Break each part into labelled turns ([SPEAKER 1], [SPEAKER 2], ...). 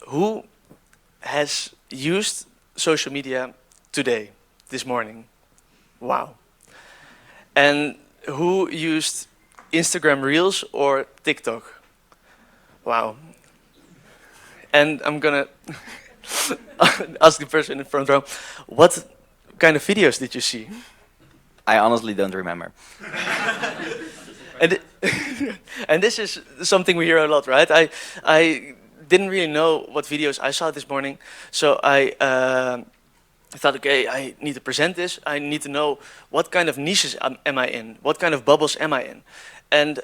[SPEAKER 1] Who has used social media today, this morning? Wow. And who used Instagram Reels or TikTok? Wow. And I'm gonna ask the person in the front row, what kind of videos did you see?
[SPEAKER 2] I honestly don't remember.
[SPEAKER 1] And and this is something we hear a lot, right? I didn't really know what videos I saw this morning, so I thought, okay, I need to present this. I need to know what kind of niches am I in? What kind of bubbles am I in? And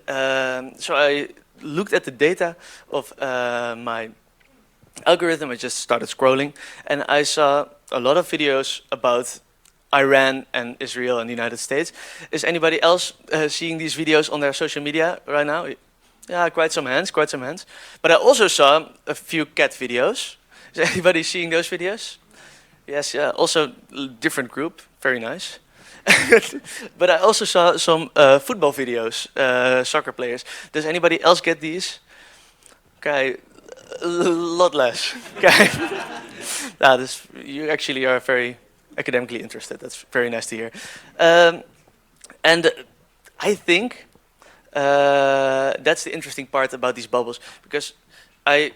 [SPEAKER 1] so I looked at the data of my algorithm. I just started scrolling, and I saw a lot of videos about Iran and Israel and the United States. Is anybody else seeing these videos on their social media right now? Yeah, quite some hands, quite some hands. But I also saw a few cat videos. Is anybody seeing those videos? Yes, yeah, also different group, very nice. But I also saw some football videos, soccer players. Does anybody else get these? Okay, a lot less. Okay. You actually are very academically interested. That's very nice to hear. And I think that's the interesting part about these bubbles, because I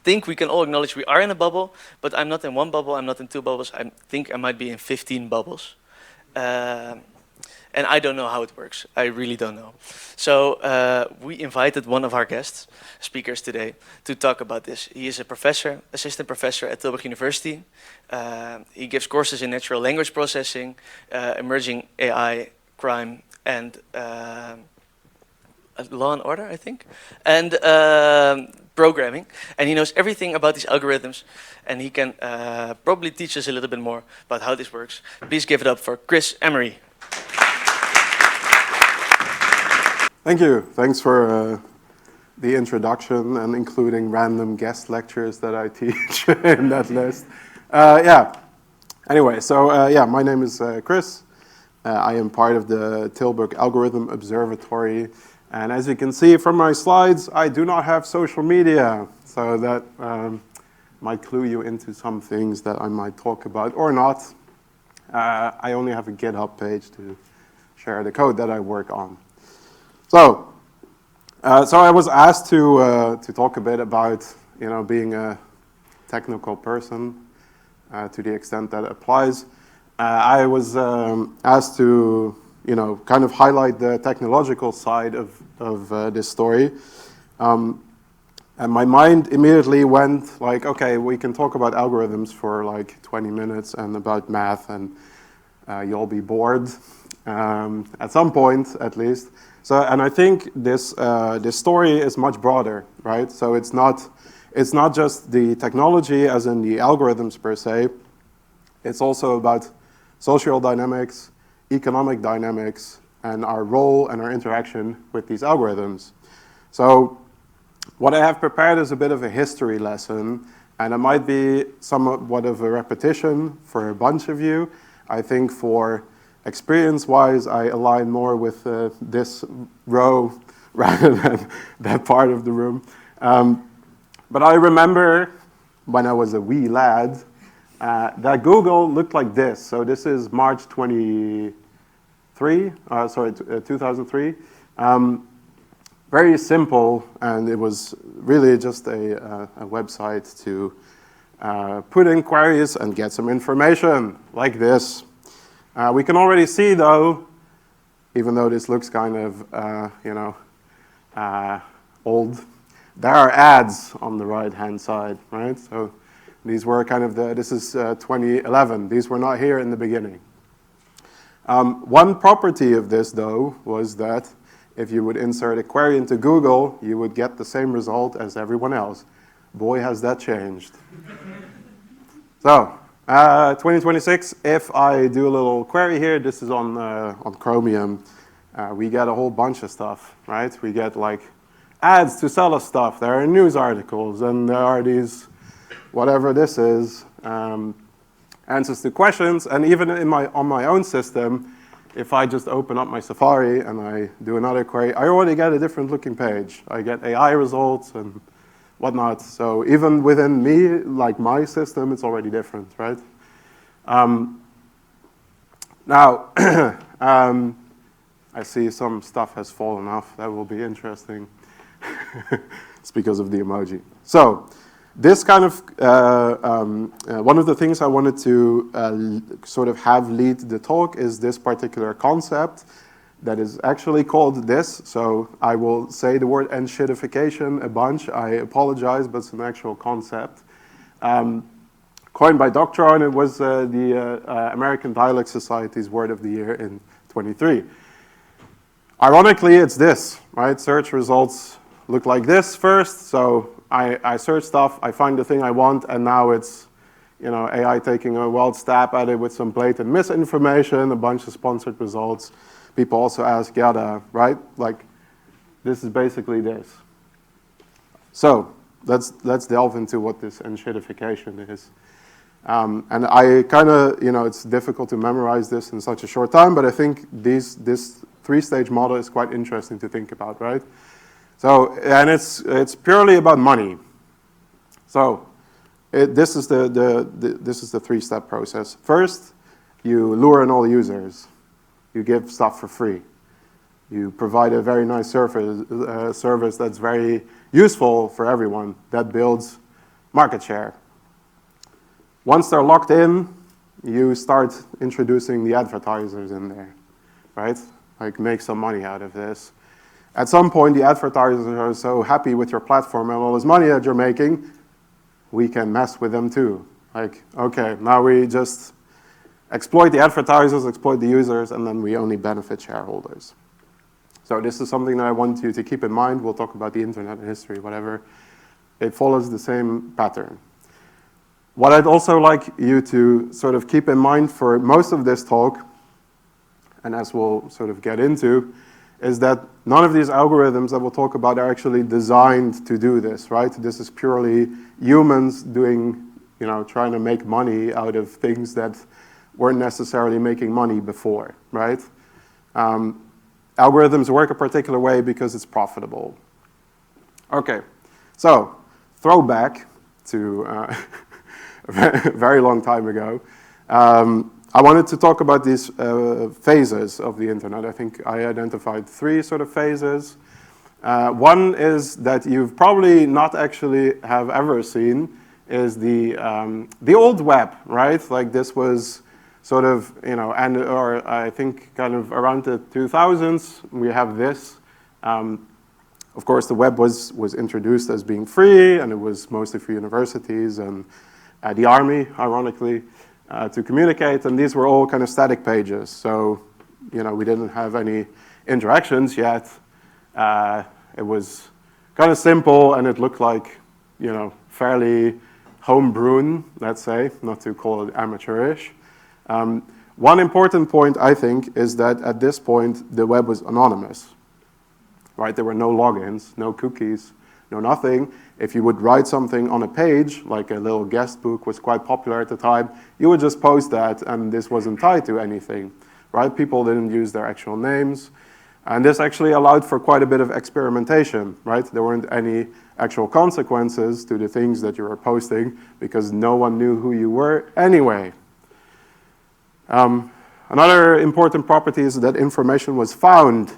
[SPEAKER 1] think we can all acknowledge we are in a bubble, but I'm not in one bubble, I'm not in two bubbles, I think I might be in 15 bubbles. And I don't know how it works. I really don't know. So we invited one of our guest speakers today to talk about this. He is a professor, assistant professor at Tilburg University. He gives courses in natural language processing, emerging AI, crime, and law and order, I think, and programming. And he knows everything about these algorithms, and he can probably teach us a little bit more about how this works. Please give it up for Chris Emmery.
[SPEAKER 3] Thank you. Thanks for the introduction and including random guest lectures that I teach in that list. Yeah. Anyway, so yeah, my name is Chris. I am part of the Tilburg Algorithm Observatory. And as you can see from my slides, I do not have social media. So that might clue you into some things that I might talk about or not. I only have a GitHub page to share the code that I work on. So I was asked to talk a bit about, being a technical person to the extent that it applies. I was asked to, kind of highlight the technological side of this story. And my mind immediately went like, okay, we can talk about algorithms for like 20 minutes and about math, and you'll be bored at some point, at least. So, and I think this story is much broader, right? So it's not just the technology, as in the algorithms per se. It's also about social dynamics, economic dynamics, and our role and our interaction with these algorithms. So what I have prepared is a bit of a history lesson, and it might be somewhat of a repetition for a bunch of you. I think for experience-wise, I align more with this row rather than that part of the room. But I remember when I was a wee lad that Google looked like this. So this is March 2003. Very simple, and it was really just a website to put in queries and get some information like this. We can already see, though, even though this looks kind of, old, there are ads on the right-hand side, right? So these were kind of this is 2011. These were not here in the beginning. One property of this, though, was that if you would insert a query into Google, you would get the same result as everyone else. Boy, has that changed. So, 2026, if I do a little query here, this is on Chromium, we get a whole bunch of stuff, right? We get like ads to sell us stuff. There are news articles, and there are these, whatever this is, answers to questions. And even on my own system, if I just open up my Safari and I do another query, I already get a different looking page. I get AI results and whatnot. So even within me, like my system, it's already different, right? Now, I see some stuff has fallen off. That will be interesting. It's because of the emoji. So this kind of, one of the things I wanted to sort of have lead the talk is this particular concept that is actually called this. So I will say the word enshittification a bunch. I apologize, but it's an actual concept. Coined by Doctron, it was the American Dialect Society's Word of the Year in 23. Ironically, it's this, right? Search results look like this first. So I search stuff, I find the thing I want, and now it's, you know, AI taking a wild stab at it with some blatant misinformation, a bunch of sponsored results. People also ask yada, right? Like, this is basically this. So let's delve into what this enshittification is. And I kind of, you know, it's difficult to memorize this in such a short time, but I think this three-stage model is quite interesting to think about, right? So, and it's purely about money. So, this is the three-step process. First, you lure in all users. You give stuff for free. You provide a very nice service that's very useful for everyone. That builds market share. Once they're locked in, you start introducing the advertisers in there, right? Like, make some money out of this. At some point, the advertisers are so happy with your platform and all this money that you're making, we can mess with them too. Like, okay, now we just exploit the advertisers, exploit the users, and then we only benefit shareholders. So this is something that I want you to keep in mind. We'll talk about the internet history, whatever. It follows the same pattern. What I'd also like you to sort of keep in mind for most of this talk, and as we'll sort of get into, is that none of these algorithms that we'll talk about are actually designed to do this, right? This is purely humans doing, you know, trying to make money out of things that weren't necessarily making money before, right? Algorithms work a particular way because it's profitable. Okay, so throwback to a very long time ago. I wanted to talk about these phases of the internet. I think I identified three sort of phases. One is that you've probably not actually have ever seen is the old web, right? Like this was sort of, you know, or I think kind of around the 2000s, we have this. Of course, the web was introduced as being free, and it was mostly for universities and the army, ironically, to communicate, and these were all kind of static pages. So, you know, we didn't have any interactions yet. It was kind of simple, and it looked like, you know, fairly homebrewn, let's say, not to call it amateurish. One important point, I think, is that at this point, the web was anonymous, right? There were no logins, no cookies, no nothing. If you would write something on a page, like a little guest book was quite popular at the time, you would just post that, and this wasn't tied to anything, right? People didn't use their actual names. And this actually allowed for quite a bit of experimentation, right? There weren't any actual consequences to the things that you were posting because no one knew who you were anyway. Another important property is that information was found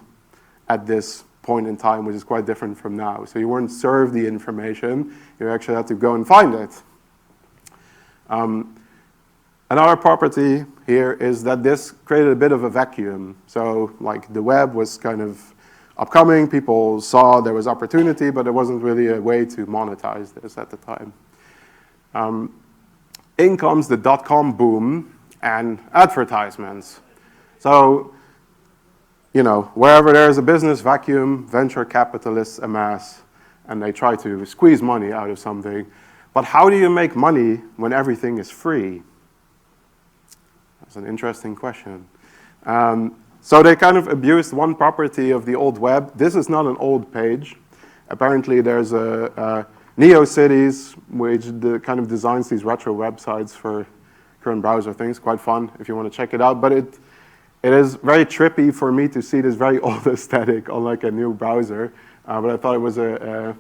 [SPEAKER 3] at this point in time, which is quite different from now. So you weren't served the information, you actually had to go and find it. Another property here is that this created a bit of a vacuum. So like the web was kind of upcoming, people saw there was opportunity, but there wasn't really a way to monetize this at the time. In comes the dot-com boom and advertisements. So, you know, wherever there is a business vacuum, venture capitalists amass, and they try to squeeze money out of something. But how do you make money when everything is free? That's an interesting question. So they kind of abused one property of the old web. This is not an old page. Apparently there's a NeoCities, which kind of designs these retro websites for current browser things. Quite fun if you want to check it out. But It is very trippy for me to see this very old aesthetic on like a new browser, but I thought it was a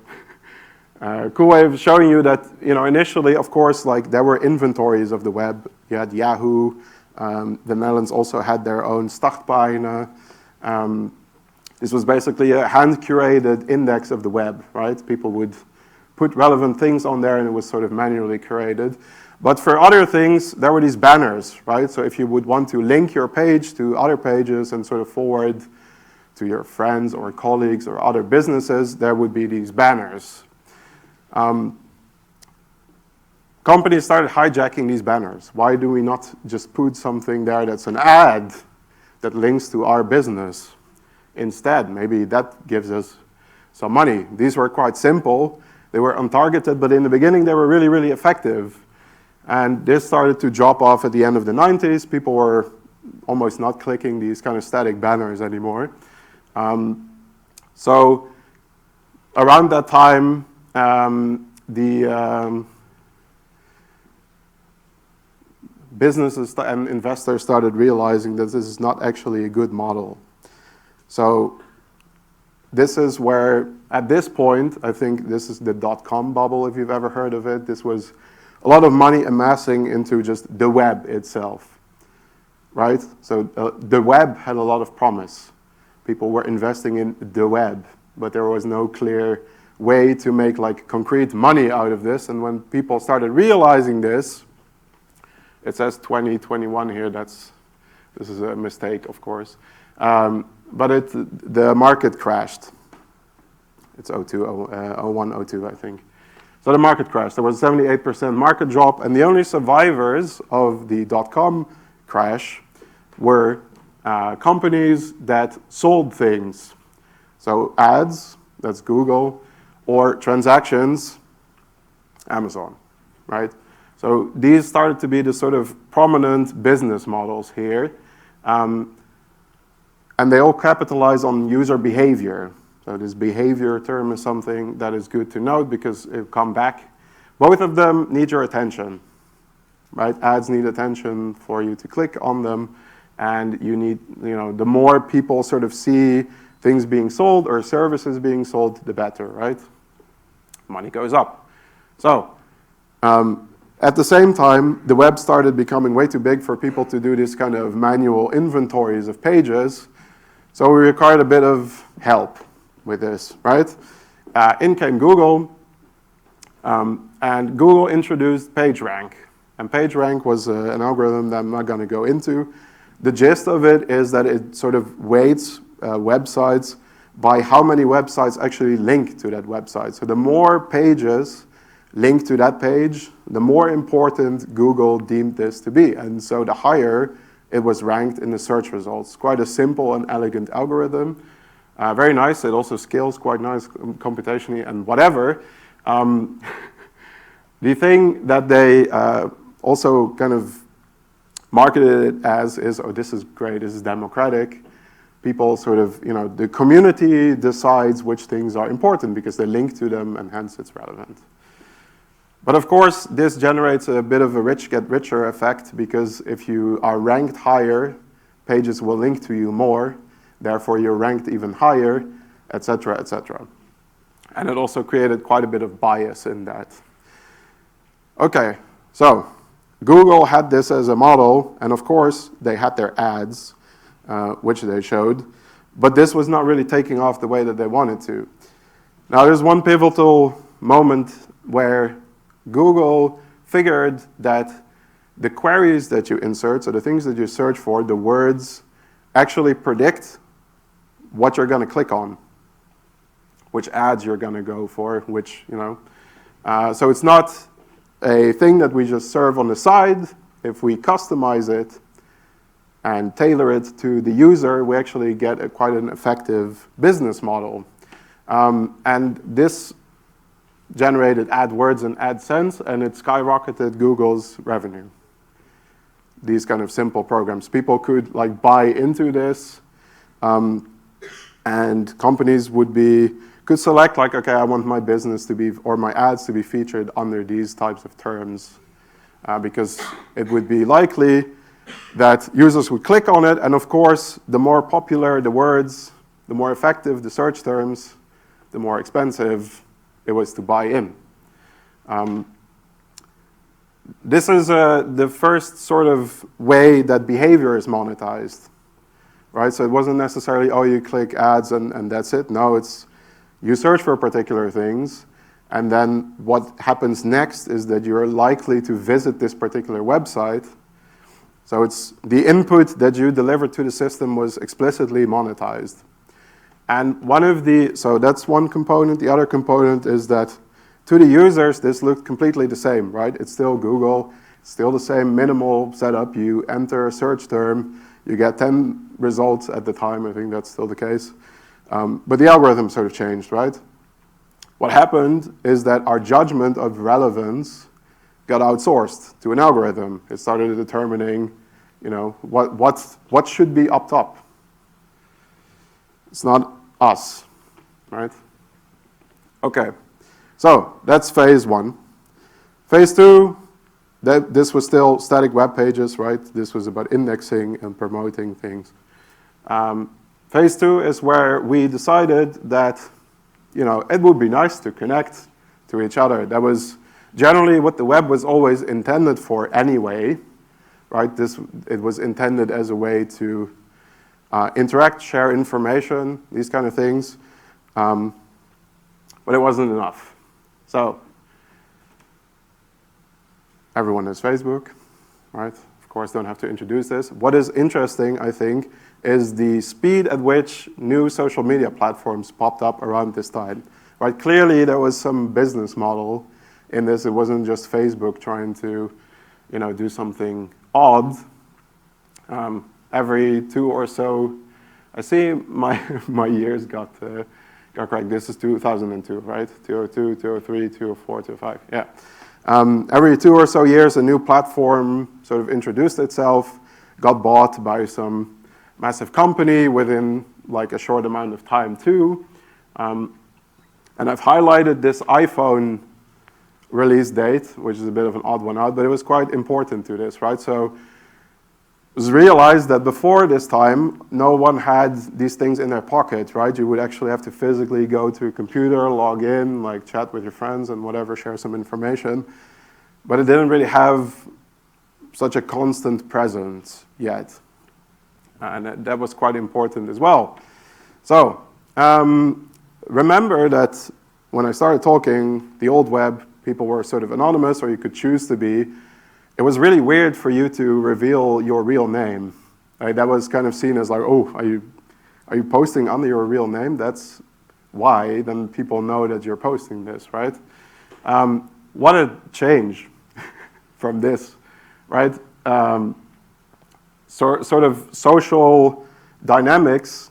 [SPEAKER 3] cool way of showing you that, initially, of course, like there were inventories of the web. You had Yahoo. The Netherlands also had their own startpagina. This was basically a hand-curated index of the web, right? People would put relevant things on there, and it was sort of manually curated. But for other things, there were these banners, right? So if you would want to link your page to other pages and sort of forward to your friends or colleagues or other businesses, there would be these banners. Companies started hijacking these banners. Why do we not just put something there that's an ad that links to our business instead? Maybe that gives us some money. These were quite simple. They were untargeted, but in the beginning they were really, really effective. And this started to drop off at the end of the 90s. People were almost not clicking these kind of static banners anymore. So around that time, the businesses and investors started realizing that this is not actually a good model. So this is where, at this point, I think this is the dot-com bubble, if you've ever heard of it. This was a lot of money amassing into just the web itself, right? So the web had a lot of promise. People were investing in the web, but there was no clear way to make like concrete money out of this. And when people started realizing this, it says 2021 here. This is a mistake, of course. But the market crashed. It's 01, 02, I think. So the market crashed. There was a 78% market drop, and the only survivors of the dot-com crash were companies that sold things. So ads, that's Google, or transactions, Amazon, right? So these started to be the sort of prominent business models here. And they all capitalize on user behavior. So this behavior term is something that is good to note because it'll come back. Both of them need your attention, right? Ads need attention for you to click on them. And you need, the more people sort of see things being sold or services being sold, the better, right? Money goes up. So at the same time, the web started becoming way too big for people to do this kind of manual inventories of pages. So we required a bit of help with this, right? In came Google, and Google introduced PageRank. And PageRank was an algorithm that I'm not going to go into. The gist of it is that it sort of weights websites by how many websites actually link to that website. So the more pages link to that page, the more important Google deemed this to be. And so the higher it was ranked in the search results. Quite a simple and elegant algorithm. Very nice. It also scales quite nice computationally and whatever. The thing that they also kind of marketed it as is, oh, this is great, this is democratic. People sort of, the community decides which things are important because they link to them and hence it's relevant. But of course, this generates a bit of a rich get richer effect because if you are ranked higher, pages will link to you more, therefore you're ranked even higher, etc., etc. And it also created quite a bit of bias in that. Okay, so Google had this as a model, and of course, they had their ads, which they showed, but this was not really taking off the way that they wanted to. Now, there's one pivotal moment where Google figured that the queries that you insert, so the things that you search for, the words, actually predict what you're going to click on, which ads you're going to go for, which, So it's not a thing that we just serve on the side. If we customize it and tailor it to the user, we actually get quite an effective business model. And this generated AdWords and AdSense, and it skyrocketed Google's revenue. These kind of simple programs. People could buy into this, and companies could select okay, I want my business to be, or my ads to be featured under these types of terms, because it would be likely that users would click on it, and of course, the more popular the words, the more effective the search terms, the more expensive it was to buy in. This is the first sort of way that behavior is monetized, right? So it wasn't necessarily, oh, you click ads and that's it. No, it's you search for particular things, and then what happens next is that you're likely to visit this particular website. So it's the input that you delivered to the system was explicitly monetized. And so that's one component. The other component is that to the users, this looked completely the same, right? It's still Google, still the same minimal setup. You enter a search term, you get 10 results at the time. I think that's still the case. But the algorithm sort of changed, right? What happened is that our judgment of relevance got outsourced to an algorithm. It started determining, what should be up top. It's not us, right? Okay, so that's phase one. Phase two, this was still static web pages, right? This was about indexing and promoting things. Phase two is where we decided that, it would be nice to connect to each other. That was generally what the web was always intended for anyway, right? It was intended as a way to interact, share information, these kind of things. But it wasn't enough. So everyone has Facebook, right? Of course, don't have to introduce this. What is interesting, I think, is the speed at which new social media platforms popped up around this time, right? Clearly, there was some business model in this. It wasn't just Facebook trying to, do something odd. Every 2 or so, I see my years got correct. This is 2002, right? 2002, 2003, 2004, 2005. Yeah. Every 2 or so years, a new platform sort of introduced itself, got bought by some massive company within like a short amount of time too. And I've highlighted this iPhone release date, which is a bit of an odd one out, but it was quite important to this, right? So it was realized that before this time, no one had these things in their pocket, right? You would actually have to physically go to a computer, log in, like chat with your friends and whatever, share some information. But it didn't really have such a constant presence yet. And that was quite important as well. So remember that when I started talking, the old web, people were sort of anonymous, or you could choose to be. It was really weird for you to reveal your real name. Right? That was kind of seen as like, oh, are you posting under your real name? That's why. Then people know that you're posting this, right? What a change from this, right? Sort of social dynamics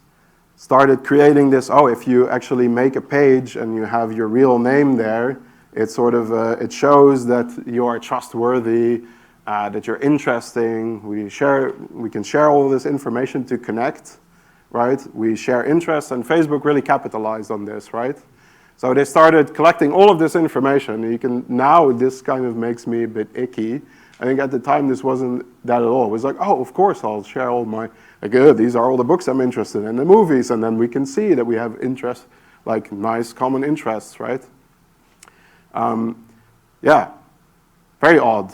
[SPEAKER 3] started creating this, if you actually make a page and you have your real name there, it sort of, it shows that you are trustworthy, that you're interesting. We can share all this information to connect, right? We share interests, and Facebook really capitalized on this, right? So they started collecting all of this information. Now this kind of makes me a bit icky. I think at the time this wasn't that at all. It was like, of course I'll share all my, these are all the books I'm interested in, the movies, and then we can see that we have interest, like nice common interests, right? Yeah, very odd.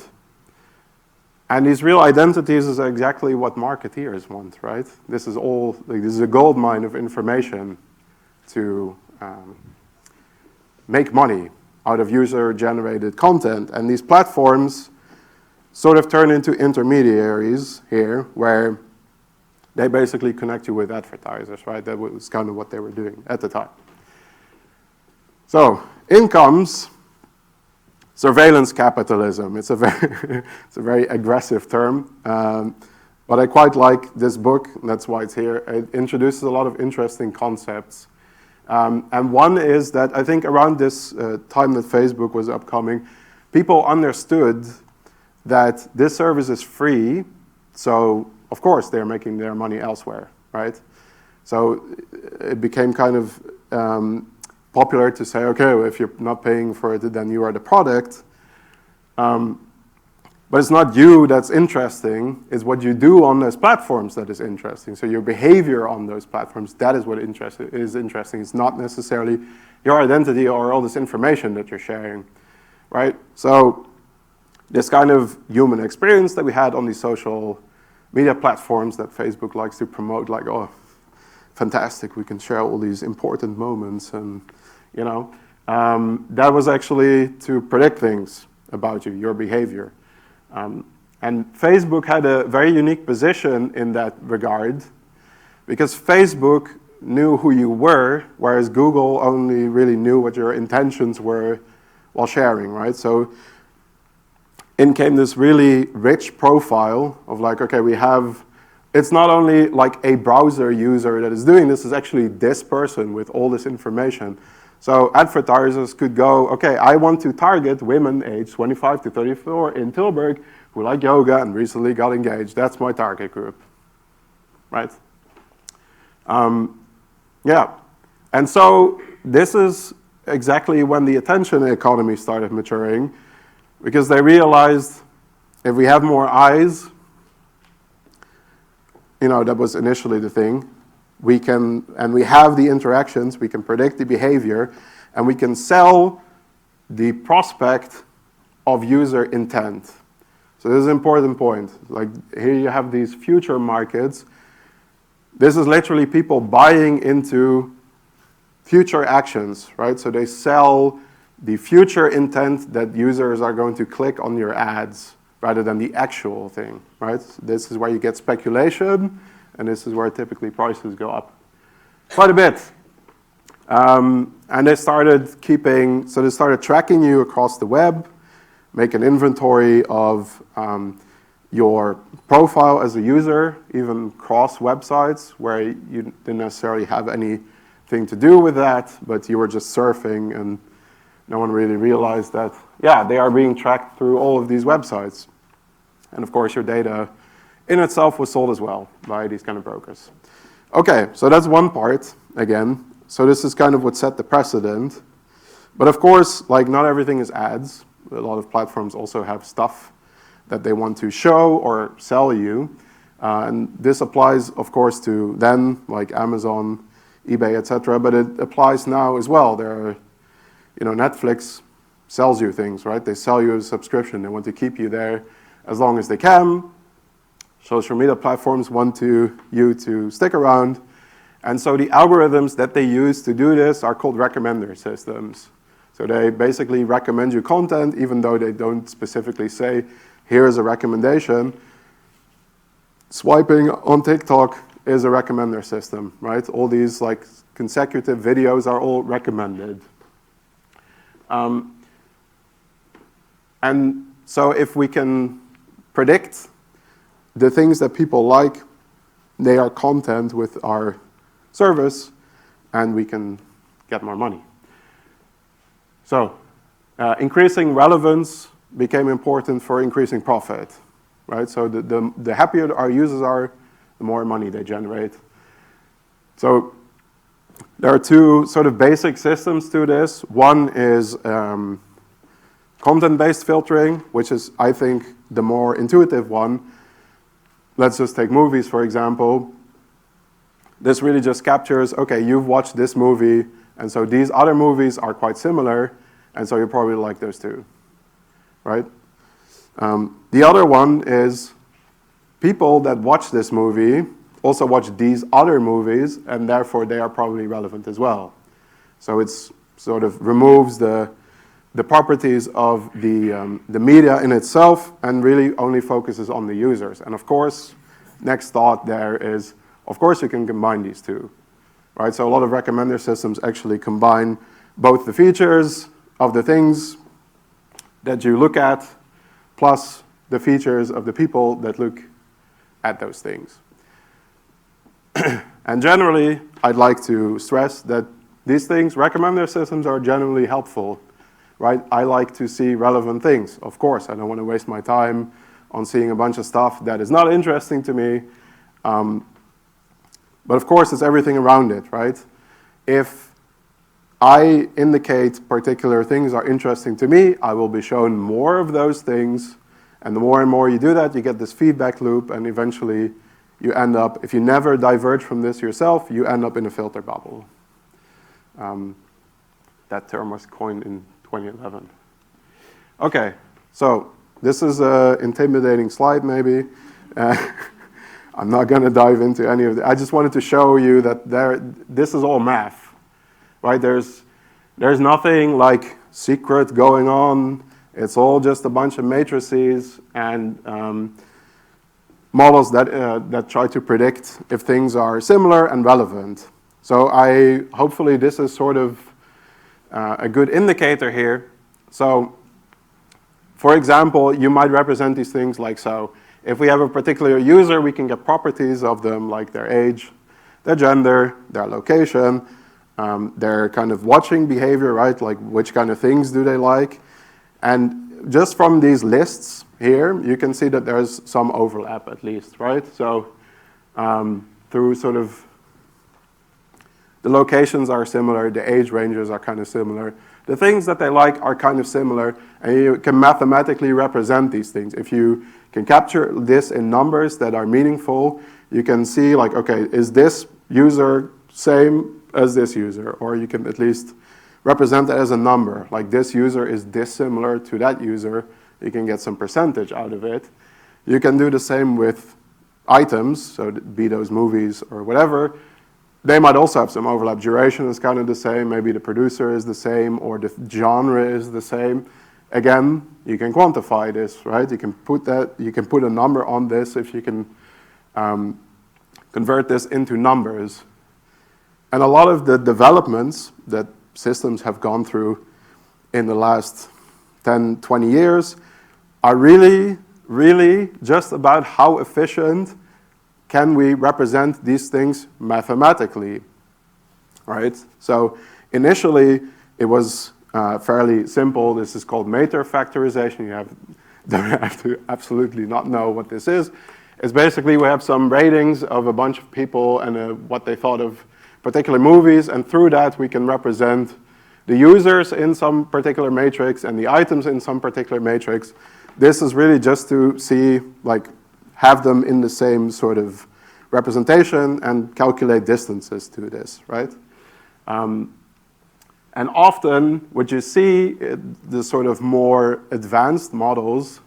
[SPEAKER 3] And these real identities is exactly what marketeers want, right? This is a gold mine of information to make money out of user-generated content. And these platforms sort of turn into intermediaries here, where they basically connect you with advertisers, right? That was kind of what they were doing at the time. So, in comes surveillance capitalism. It's a very aggressive term, but I quite like this book. That's why it's here. It introduces a lot of interesting concepts. And one is that I think around this time that Facebook was upcoming, people understood that this service is free, so of course they're making their money elsewhere, right? So it became kind of popular to say, okay, if you're not paying for it, then you are the product. But it's not you that's interesting, it's what you do on those platforms that is interesting. So your behavior on those platforms, that is what is interesting. It's not necessarily your identity or all this information that you're sharing, right? So this kind of human experience that we had on these social media platforms that Facebook likes to promote, like, oh, fantastic, we can share all these important moments, and, you know, that was actually to predict things about you, your behavior. And Facebook had a very unique position in that regard, because Facebook knew who you were, whereas Google only really knew what your intentions were while sharing, right? So in came this really rich profile of like, okay, we have, it's not only like a browser user that is doing this, it's actually this person with all this information. So advertisers could go, okay, I want to target women aged 25 to 34 in Tilburg who like yoga and recently got engaged. That's my target group, right? Yeah, and so this is exactly when the attention economy started maturing, because they realized if we have more eyes, you know, that was initially the thing, we can, and we have the interactions, we can predict the behavior, and we can sell the prospect of user intent. So this is an important point. Like here you have these future markets. This is literally people buying into future actions, right? So they sell the future intent that users are going to click on your ads rather than the actual thing, right? This is where you get speculation, and this is where typically prices go up quite a bit. And they started keeping, so they started tracking you across the web, make an inventory of your profile as a user, even cross websites where you didn't necessarily have anything to do with that, but you were just surfing, and no one really realized that, yeah, they are being tracked through all of these websites. And of course, your data in itself was sold as well by these kind of brokers. Okay, so that's one part, again. So this is kind of what set the precedent. But of course, like not everything is ads. A lot of platforms also have stuff that they want to show or sell you. And this applies, of course, to then, like Amazon, eBay, etc. But it applies now as well. There are, you know, Netflix sells you things, right? They sell you a subscription. They want to keep you there as long as they can. Social media platforms want you to stick around. And so the algorithms that they use to do this are called recommender systems. So they basically recommend you content, even though they don't specifically say, here's a recommendation. Swiping on TikTok is a recommender system, right? All these like consecutive videos are all recommended. And so if we can predict the things that people like, they are content with our service, and we can get more money. So increasing relevance became important for increasing profit, right? So the happier our users are, the more money they generate. So there are two sort of basic systems to this. One is content-based filtering, which is, I think, the more intuitive one. Let's just take movies, for example. This really just captures, okay, you've watched this movie, and so these other movies are quite similar, and so you probably like those too, right? The other one is people that watch this movie also watch these other movies, and therefore they are probably relevant as well. So it's sort of removes the properties of the media in itself and really only focuses on the users. And of course, next thought there is, of course you can combine these two, right? So a lot of recommender systems actually combine both the features of the things that you look at plus the features of the people that look at those things. And generally, I'd like to stress that these things, recommender systems, are generally helpful, right? I like to see relevant things. Of course, I don't want to waste my time on seeing a bunch of stuff that is not interesting to me. But of course, it's everything around it, right? If I indicate particular things are interesting to me, I will be shown more of those things, And the more and more you do that, you get this feedback loop, and eventually you end up, if you never diverge from this yourself, you end up in a filter bubble. That term was coined in 2011. Okay, so this is an intimidating slide maybe. I'm not going to dive into any of it. I just wanted to show you that this is all math, right? There's nothing like secret going on. It's all just a bunch of matrices and models that try to predict if things are similar and relevant. So hopefully this is sort of a good indicator here. So, for example, you might represent these things like so. If we have a particular user, we can get properties of them like their age, their gender, their location, their kind of watching behavior, right? Like which kind of things do they like. And just from these lists here, you can see that there's some overlap at least, right? So through sort of the locations are similar, the age ranges are kind of similar. The things that they like are kind of similar, and you can mathematically represent these things. If you can capture this in numbers that are meaningful, you can see like, okay, is this user same as this user? Or you can at least represent it as a number. Like this user is dissimilar to that user. You can get some percentage out of it. You can do the same with items, so be those movies or whatever. They might also have some overlap. Duration is kind of the same. Maybe the producer is the same, or the genre is the same. Again, you can quantify this, right? You can put a number on this if you can convert this into numbers. And a lot of the developments that systems have gone through in the last 10, 20 years are really, really just about how efficient can we represent these things mathematically, right? So initially, it was fairly simple. This is called Mater factorization. You don't have to absolutely not know what this is. It's basically we have some ratings of a bunch of people and what they thought of particular movies, and through that we can represent the users in some particular matrix and the items in some particular matrix. This is really just to see, like, have them in the same sort of representation and calculate distances to this, right? And often what you see, the sort of more advanced models,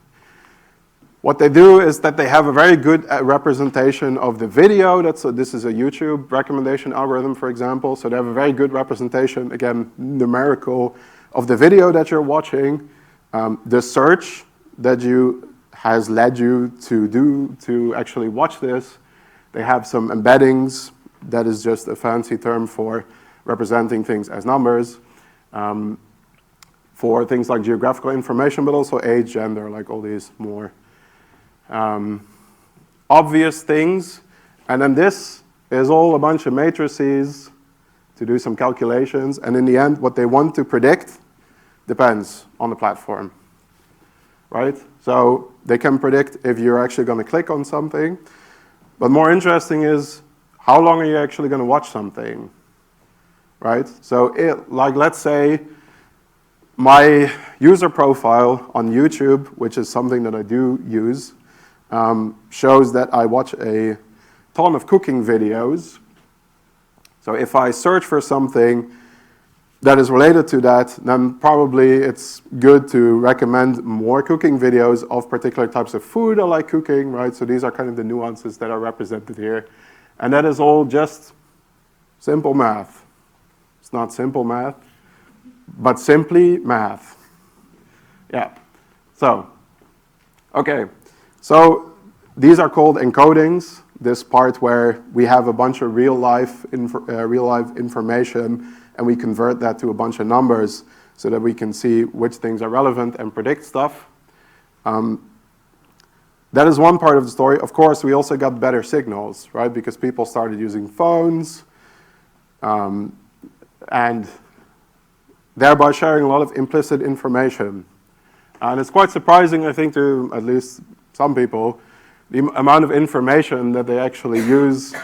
[SPEAKER 3] what they do is that they have a very good representation of the video. This is a YouTube recommendation algorithm, for example. So they have a very good representation, again, numerical, of the video that you're watching. The search that has led you to actually watch this. They have some embeddings. That is just a fancy term for representing things as numbers. For things like geographical information, but also age, gender, like all these more obvious things. And then this is all a bunch of matrices to do some calculations. And in the end, what they want to predict depends on the platform, right? So they can predict if you're actually going to click on something. But more interesting is, how long are you actually going to watch something, right? So like, let's say my user profile on YouTube, which is something that I do use, shows that I watch a ton of cooking videos. So if I search for something that is related to that, then probably it's good to recommend more cooking videos of particular types of food I like cooking, right? So these are kind of the nuances that are represented here. And that is all just simple math. It's not simple math, but simply math. Yeah. So, okay. So these are called encodings. This part where we have a bunch of real life information and we convert that to a bunch of numbers so that we can see which things are relevant and predict stuff. That is one part of the story. Of course, we also got better signals, right? Because people started using phones and thereby sharing a lot of implicit information. And it's quite surprising, I think, to at least some people, the amount of information that they actually use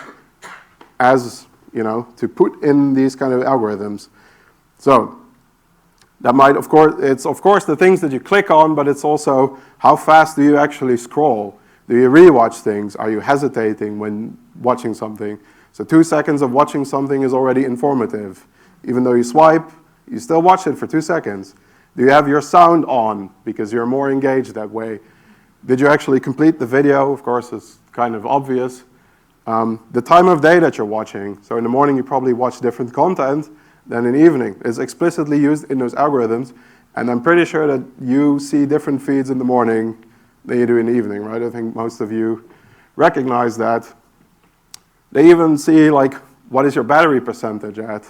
[SPEAKER 3] as, to put in these kind of algorithms. So That might, of course, it's of course the things that you click on, but it's also how fast do you actually scroll? Do you rewatch things? Are you hesitating when watching something? So 2 seconds of watching something is already informative. Even though you swipe, you still watch it for 2 seconds. Do you have your sound on because you're more engaged that way? Did you actually complete the video? Of course, it's kind of obvious. The time of day that you're watching. So in the morning, you probably watch different content than in the evening. It's explicitly used in those algorithms. And I'm pretty sure that you see different feeds in the morning than you do in the evening, right? I think most of you recognize that. They even see, like, what is your battery percentage at?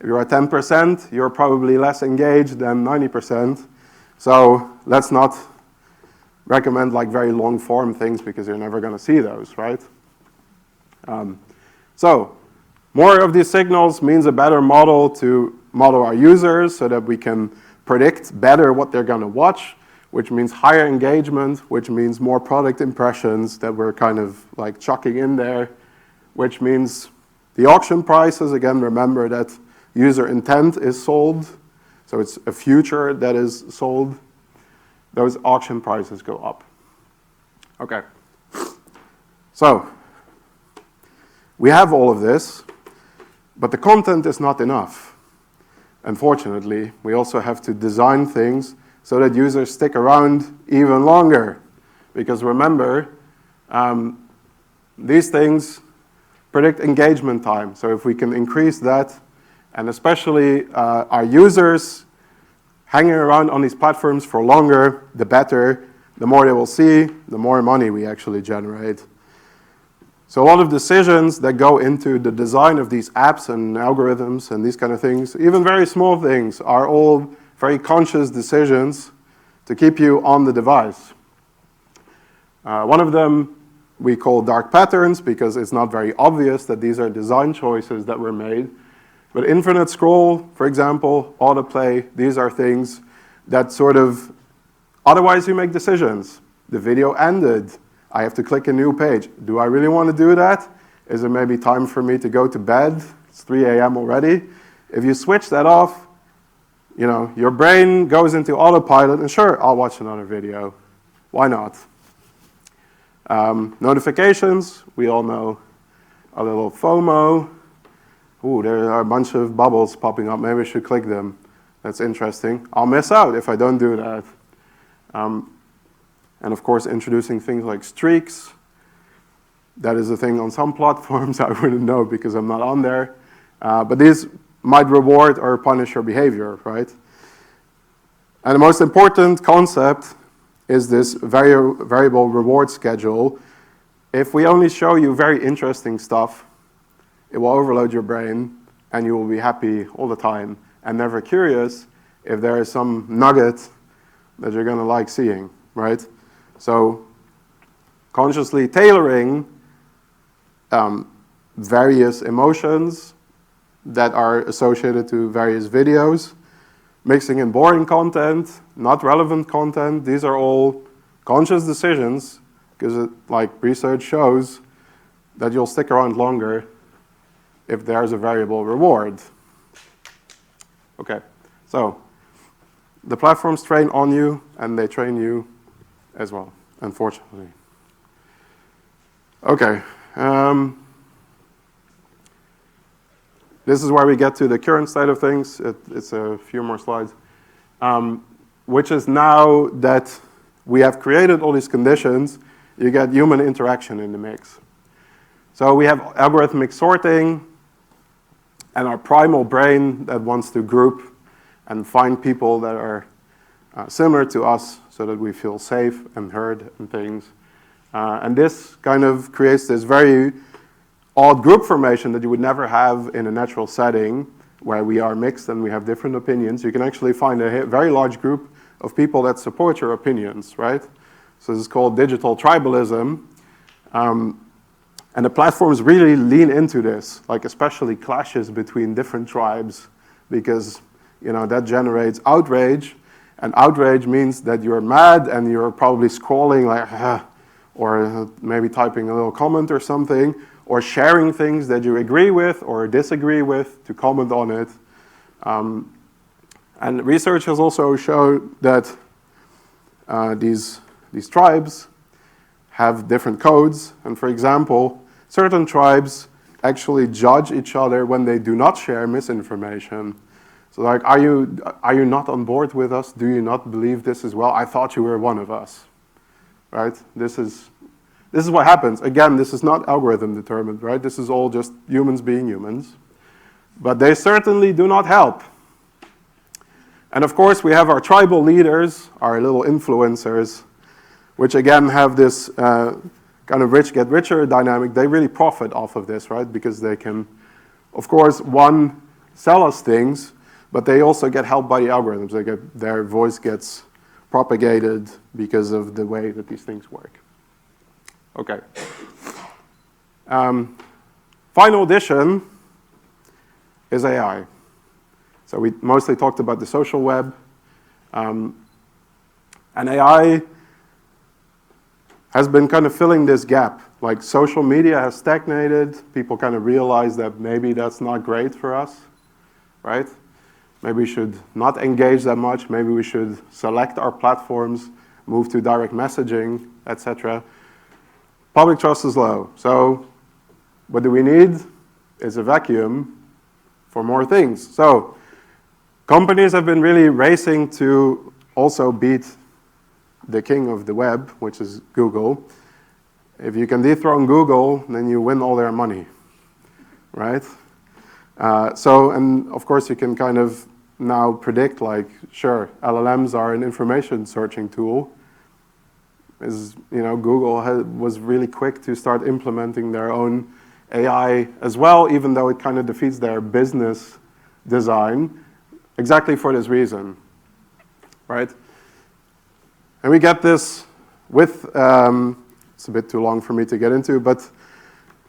[SPEAKER 3] If you're at 10%, you're probably less engaged than 90%. So let's not recommend like very long form things because you're never going to see those, right? So more of these signals means a better model to model our users so that we can predict better what they're going to watch, which means higher engagement, which means more product impressions that we're kind of like chucking in there, which means the auction prices, again, remember that user intent is sold, so it's a future that is sold. Those auction prices go up. Okay. So we have all of this, but the content is not enough. Unfortunately, we also have to design things so that users stick around even longer. Because remember, these things predict engagement time. So if we can increase that, and especially our users hanging around on these platforms for longer, the better. The more they will see, the more money we actually generate. So a lot of decisions that go into the design of these apps and algorithms and these kind of things, even very small things, are all very conscious decisions to keep you on the device. One of them we call dark patterns because it's not very obvious that these are design choices that were made. But infinite scroll, for example, autoplay, these are things that sort of, otherwise you make decisions. The video ended. I have to click a new page. Do I really want to do that? Is it maybe time for me to go to bed? It's 3 a.m. already. If you switch that off, you know, your brain goes into autopilot, and sure, I'll watch another video. Why not? Notifications, we all know a little FOMO. Ooh, there are a bunch of bubbles popping up. Maybe I should click them. That's interesting. I'll miss out if I don't do that. And of course, introducing things like streaks. That is a thing on some platforms. I wouldn't know because I'm not on there. But these might reward or punish your behavior, right? And the most important concept is this variable reward schedule. If we only show you very interesting stuff, it will overload your brain, and you will be happy all the time and never curious if there is some nugget that you're going to like seeing, right? So consciously tailoring various emotions that are associated to various videos, mixing in boring content, not relevant content, these are all conscious decisions because like research shows that you'll stick around longer if there's a variable reward. Okay, so the platforms train on you and they train you as well, unfortunately. Okay, this is where we get to the current state of things. It's a few more slides, which is now that we have created all these conditions, you get human interaction in the mix. So we have algorithmic sorting, and our primal brain that wants to group and find people that are similar to us so that we feel safe and heard and things. And this kind of creates this very odd group formation that you would never have in a natural setting where we are mixed and we have different opinions. You can actually find a very large group of people that support your opinions, right? So this is called digital tribalism. And the platforms really lean into this, like especially clashes between different tribes, because you know that generates outrage, and outrage means that you're mad and you're probably scrolling like, or maybe typing a little comment or something, or sharing things that you agree with or disagree with to comment on it. And And research has also shown that these tribes have different codes. And for example, certain tribes actually judge each other when they do not share misinformation. So like, are you not on board with us? Do you not believe this as well? I thought you were one of us, right? This is what happens. Again, this is not algorithm determined, right? This is all just humans being humans. But they certainly do not help. And of course, we have our tribal leaders, our little influencers, which again have this kind of rich get richer dynamic. They really profit off of this, right? Because they can, of course, one, sell us things, but they also get helped by the algorithms. Their voice gets propagated because of the way that these things work. Okay. Final addition is AI. So we mostly talked about the social web. And AI has been kind of filling this gap. Like social media has stagnated. People kind of realize that maybe that's not great for us, right? Maybe we should not engage that much. Maybe we should select our platforms, move to direct messaging, etc. Public trust is low. So what do we need is a vacuum for more things. So companies have been really racing to also beat the king of the web, which is Google. If you can dethrone Google, then you win all their money, right? And of course you can kind of now predict, like, sure, LLMs are an information searching tool. Google was really quick to start implementing their own AI as well, even though it kind of defeats their business design, exactly for this reason, right? And we get this with, it's a bit too long for me to get into, but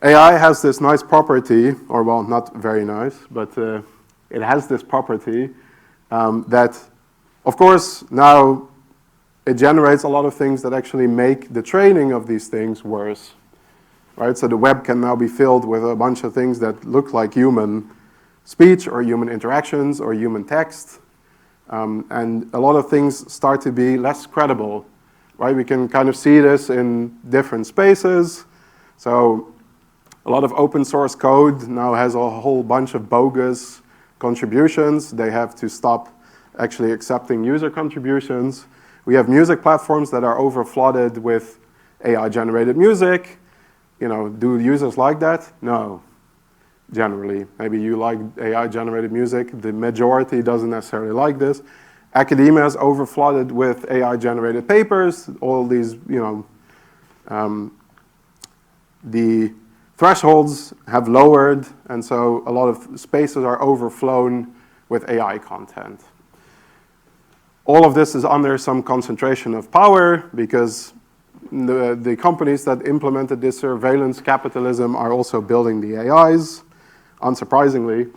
[SPEAKER 3] AI has this nice property, or well, not very nice, but it has this property that, of course, now it generates a lot of things that actually make the training of these things worse, right? So the web can now be filled with a bunch of things that look like human speech or human interactions or human text. And a lot of things start to be less credible, right? We can kind of see this in different spaces. So a lot of open source code now has a whole bunch of bogus contributions. They have to stop actually accepting user contributions. We have music platforms that are overflooded with AI-generated music. Do users like that? No, generally. Maybe you like AI-generated music. The majority doesn't necessarily like this. Academia is overflooded with AI-generated papers. All these, the thresholds have lowered, and so a lot of spaces are overflown with AI content. All of this is under some concentration of power because the companies that implemented this surveillance capitalism are also building the AIs, unsurprisingly.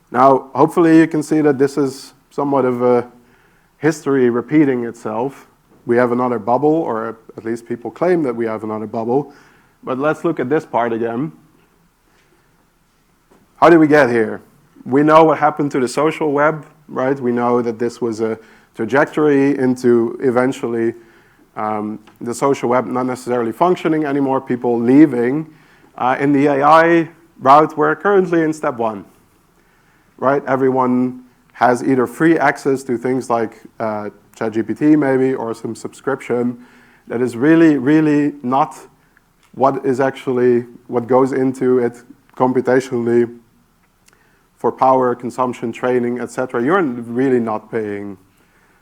[SPEAKER 3] Now, hopefully you can see that this is somewhat of a history repeating itself. We have another bubble, or at least people claim that we have another bubble. But let's look at this part again. How did we get here? We know what happened to the social web, right? We know that this was a trajectory into eventually the social web not necessarily functioning anymore, people leaving. In the AI route, we're currently in step one, right? Everyone has either free access to things like ChatGPT maybe, or some subscription that is really, really not what goes into it computationally for power, consumption, training, etc. You're really not paying,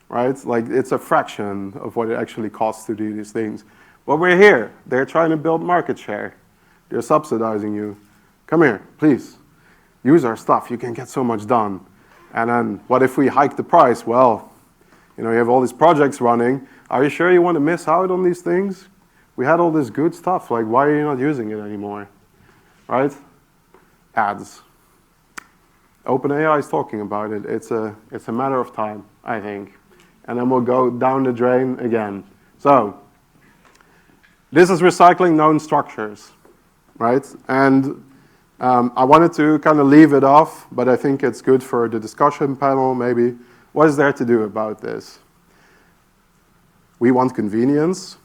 [SPEAKER 3] right? Like, it's a fraction of what it actually costs to do these things. But we're here. They're trying to build market share. They're subsidizing you. Come here, please. Use our stuff. You can get so much done. And then what if we hike the price? Well, you have all these projects running. Are you sure you want to miss out on these things? We had all this good stuff. Like, why are you not using it anymore? Right? Ads. OpenAI is talking about it. It's a matter of time, I think. And then we'll go down the drain again. So this is recycling known structures, right? And I wanted to kind of leave it off, but I think it's good for the discussion panel maybe. What is there to do about this? We want convenience.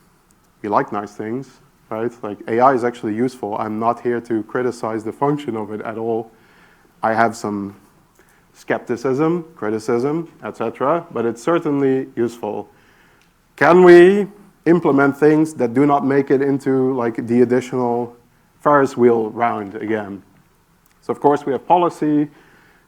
[SPEAKER 3] We like nice things, right? Like AI is actually useful. I'm not here to criticize the function of it at all. I have some skepticism, criticism, etc., but it's certainly useful. Can we implement things that do not make it into like the additional Ferris wheel round again? So of course we have policy,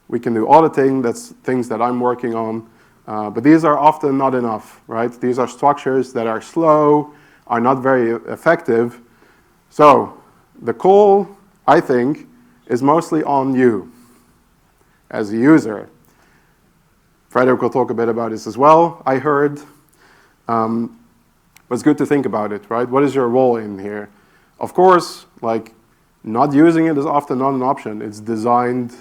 [SPEAKER 3] we can do auditing, that's things that I'm working on, but these are often not enough, right? These are structures that are slow, are not very effective. So the call, I think, is mostly on you as a user. Frédéric will talk a bit about this as well, I heard. But it's good to think about it, right? What is your role in here? Of course, like, not using it is often not an option. It's designed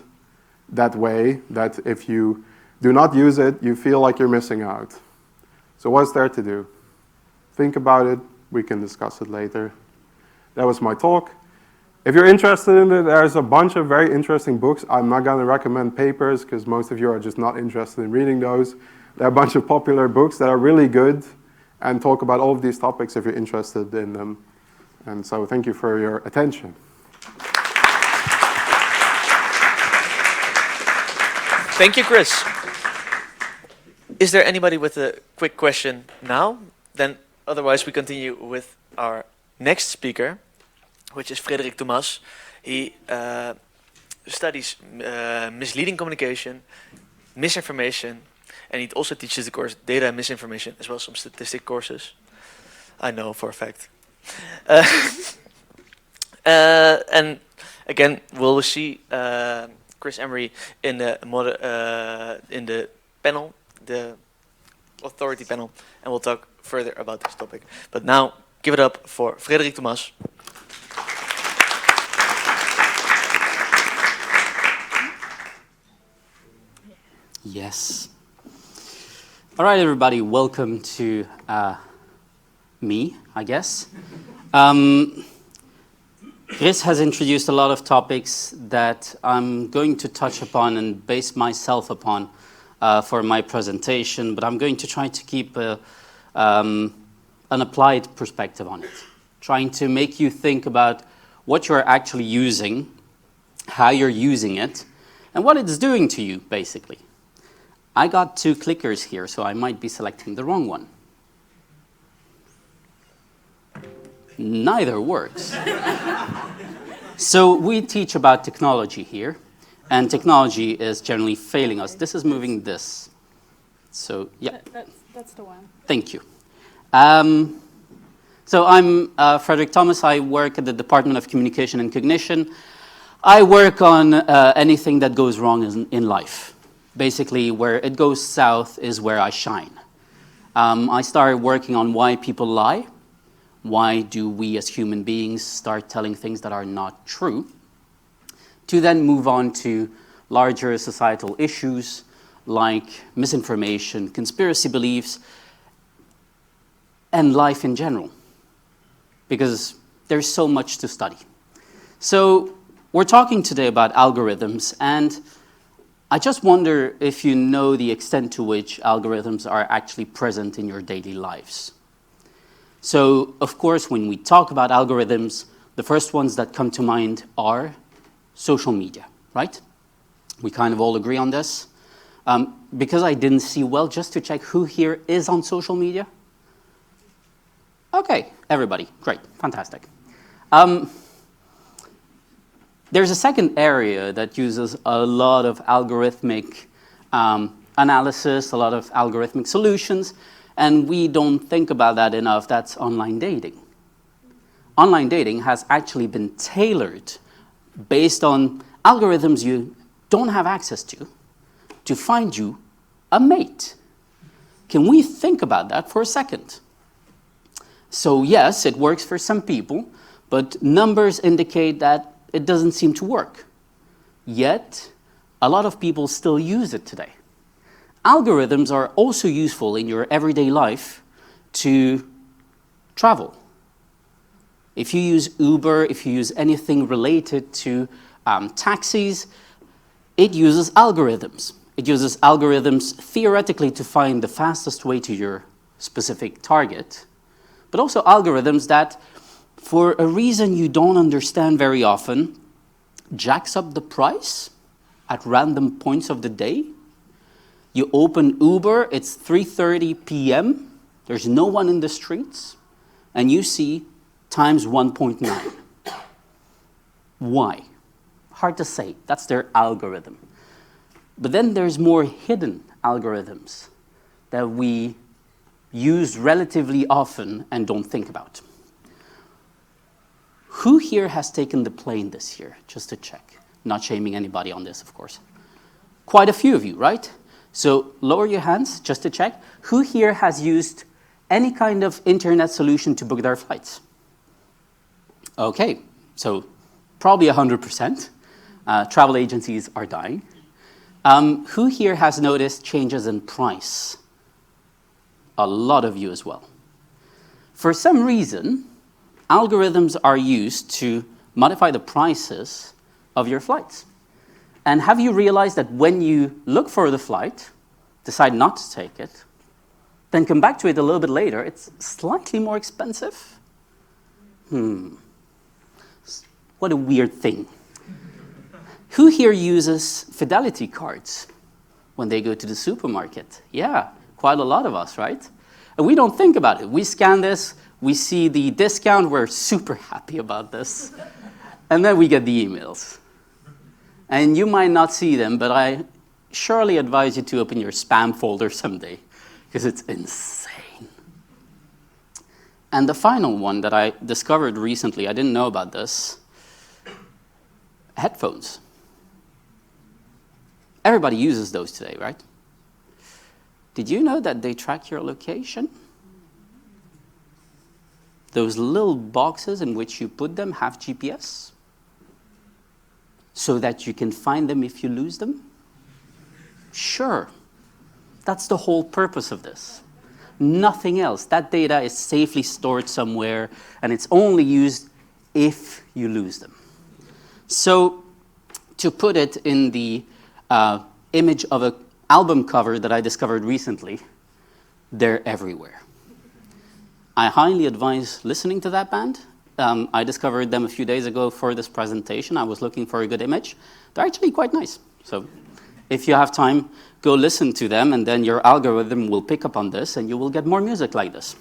[SPEAKER 3] that way that if you do not use it, you feel like you're missing out. So what's there to do? Think about it. We can discuss it later. That was my talk. If you're interested in it, there's a bunch of very interesting books. I'm not going to recommend papers because most of you are just not interested in reading those. There are a bunch of popular books that are really good and talk about all of these topics if you're interested in them. And so thank you for your attention.
[SPEAKER 1] Thank you, Chris. Is there anybody with a quick question now? Then otherwise we continue with our next speaker, which is Frédéric Tomas. He studies misleading communication, misinformation, and he also teaches the course Data and Misinformation, as well as some statistic courses. I know for a fact. And again, we'll see Chris Emmery in the panel, the authority panel, and we'll talk further about this topic. But now, give it up for Frédéric Tomas.
[SPEAKER 4] Yes. All right, everybody, welcome to me, I guess. Chris has introduced a lot of topics that I'm going to touch upon and base myself upon for my presentation, but I'm going to try to keep an applied perspective on it, trying to make you think about what you're actually using, how you're using it, and what it's doing to you, basically. I got 2 clickers here, so I might be selecting the wrong one. Neither works. So we teach about technology here, and technology is generally failing us. This is moving this. So, yeah.
[SPEAKER 5] That's the one.
[SPEAKER 4] Thank you. So I'm Frédéric Tomas. I work at the Department of Communication and Cognition. I work on anything that goes wrong in life. Basically, where it goes south is where I shine. I started working on why people lie. Why do we as human beings start telling things that are not true? To then move on to larger societal issues like misinformation, conspiracy beliefs, and life in general. Because there's so much to study. So we're talking today about algorithms, and I just wonder if you know the extent to which algorithms are actually present in your daily lives. So, of course, when we talk about algorithms, the first ones that come to mind are social media, right? We kind of all agree on this. Because I didn't see well, just to check who here is on social media. Okay, everybody, great, fantastic. There's a second area that uses a lot of algorithmic analysis, a lot of algorithmic solutions, and we don't think about that enough. That's online dating. Online dating has actually been tailored based on algorithms you don't have access to find you a mate. Can we think about that for a second? So yes, it works for some people, but numbers indicate that it doesn't seem to work. Yet, a lot of people still use it today. Algorithms are also useful in your everyday life to travel. If you use Uber, if you use anything related to taxis, it uses algorithms. It uses algorithms theoretically to find the fastest way to your specific target, but also algorithms that, for a reason you don't understand very often, jacks up the price at random points of the day. You open Uber, it's 3:30 p.m., there's no one in the streets, and you see times 1.9. Why? Hard to say. That's their algorithm. But then there's more hidden algorithms that we use relatively often and don't think about. Who here has taken the plane this year? Just to check. Not shaming anybody on this, of course. Quite a few of you, right? So lower your hands, just to check. Who here has used any kind of internet solution to book their flights? Okay, so probably 100%. Travel agencies are dying. Who here has noticed changes in price? A lot of you as well. For some reason, algorithms are used to modify the prices of your flights. And have you realized that when you look for the flight, decide not to take it, then come back to it a little bit later, it's slightly more expensive? What a weird thing. Who here uses fidelity cards when they go to the supermarket? Yeah, quite a lot of us, right? And we don't think about it. We scan this, we see the discount, we're super happy about this. And then we get the emails. And you might not see them, but I surely advise you to open your spam folder someday, because it's insane. And the final one that I discovered recently, I didn't know about this, headphones. Everybody uses those today, right? Did you know that they track your location? Those little boxes in which you put them have GPS, so that you can find them if you lose them? Sure. That's the whole purpose of this. Nothing else. That data is safely stored somewhere, and it's only used if you lose them. So, to put it in the image of an album cover that I discovered recently, they're everywhere. I highly advise listening to that band. I discovered them a few days ago for this presentation. I was looking for a good image. They're actually quite nice. So if you have time, go listen to them, and then your algorithm will pick up on this, and you will get more music like this.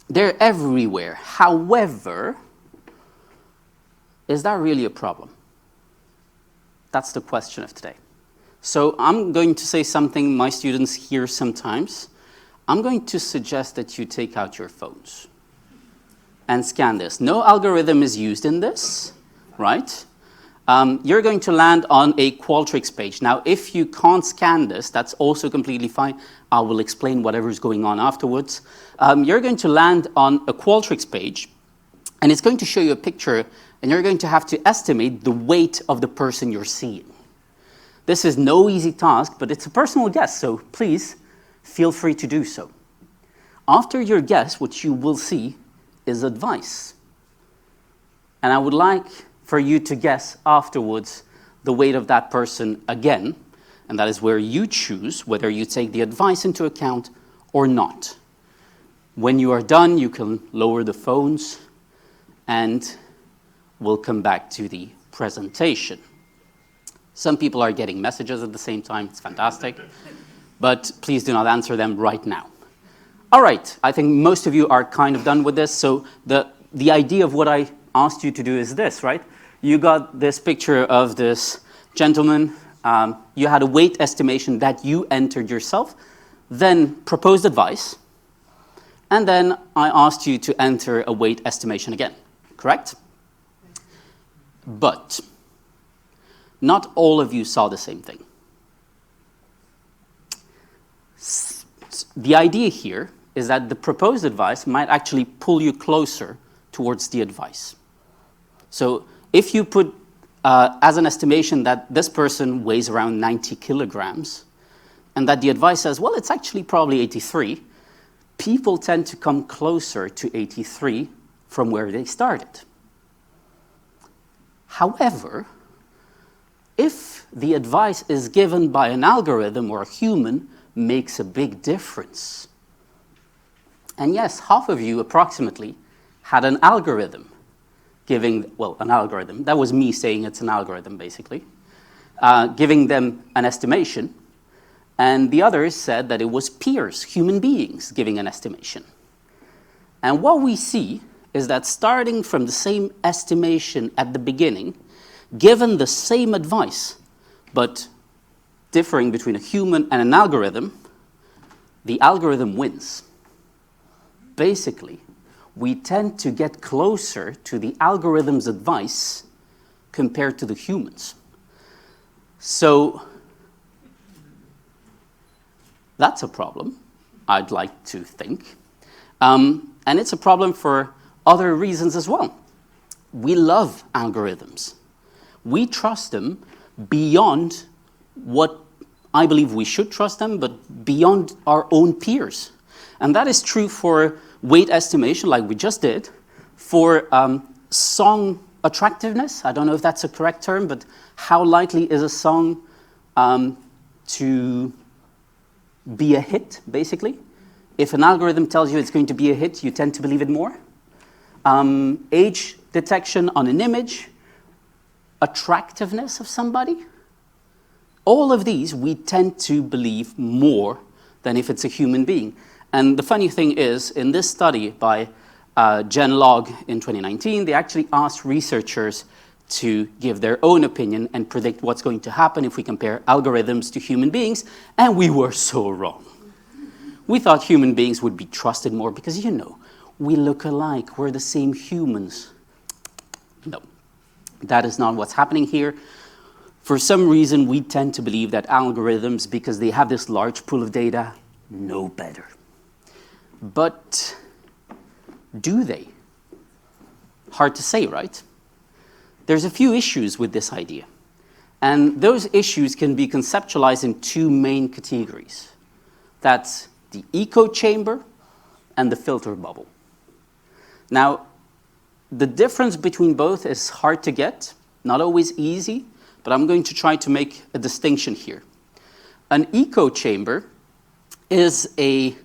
[SPEAKER 4] They're everywhere. However, is that really a problem? That's the question of today. So I'm going to say something my students hear sometimes. I'm going to suggest that you take out your phones and scan this. No algorithm is used in this, right? You're going to land on a Qualtrics page. Now, if you can't scan this, that's also completely fine. I will explain whatever's going on afterwards. You're going to land on a Qualtrics page, and it's going to show you a picture, and you're going to have to estimate the weight of the person you're seeing. This is no easy task, but it's a personal guess, so please feel free to do so. After your guess, what you will see is advice. And I would like for you to guess afterwards the weight of that person again, and that is where you choose whether you take the advice into account or not. When you are done, you can lower the phones, and we'll come back to the presentation. Some people are getting messages at the same time. It's fantastic. But please do not answer them right now. All right, I think most of you are kind of done with this. So the idea of what I asked you to do is this, right? You got this picture of this gentleman. You had a weight estimation that you entered yourself, then proposed advice, and then I asked you to enter a weight estimation again, correct? But not all of you saw the same thing. The idea here is that the proposed advice might actually pull you closer towards the advice. So if you put as an estimation that this person weighs around 90 kilograms, and that the advice says, well, it's actually probably 83, people tend to come closer to 83 from where they started. However, if the advice is given by an algorithm or a human, makes a big difference. And yes, half of you approximately had an algorithm giving, well, an algorithm, that was me saying it's an algorithm basically, giving them an estimation, and the others said that it was peers, human beings, giving an estimation. And what we see is that starting from the same estimation at the beginning, given the same advice, but differing between a human and an algorithm, the algorithm wins. Basically, we tend to get closer to the algorithm's advice compared to the humans. So that's a problem, I'd like to think. And it's a problem for other reasons as well. We love algorithms. We trust them beyond what I believe we should trust them, but beyond our own peers. And that is true for weight estimation, like we just did, for song attractiveness. I don't know if that's a correct term, but how likely is a song to be a hit, basically? If an algorithm tells you it's going to be a hit, you tend to believe it more. Age detection on an image, attractiveness of somebody. All of these we tend to believe more than if it's a human being. And the funny thing is, in this study by Generale in 2019, they actually asked researchers to give their own opinion and predict what's going to happen if we compare algorithms to human beings, and we were so wrong. We thought human beings would be trusted more because, you know, we look alike, we're the same humans. No, that is not what's happening here. For some reason, we tend to believe that algorithms, because they have this large pool of data, know better. But do they? Hard to say, right? There's a few issues with this idea. And those issues can be conceptualized in two main categories. That's the echo chamber and the filter bubble. Now, the difference between both is hard to get, not always easy, but I'm going to try to make a distinction here. An echo chamber is a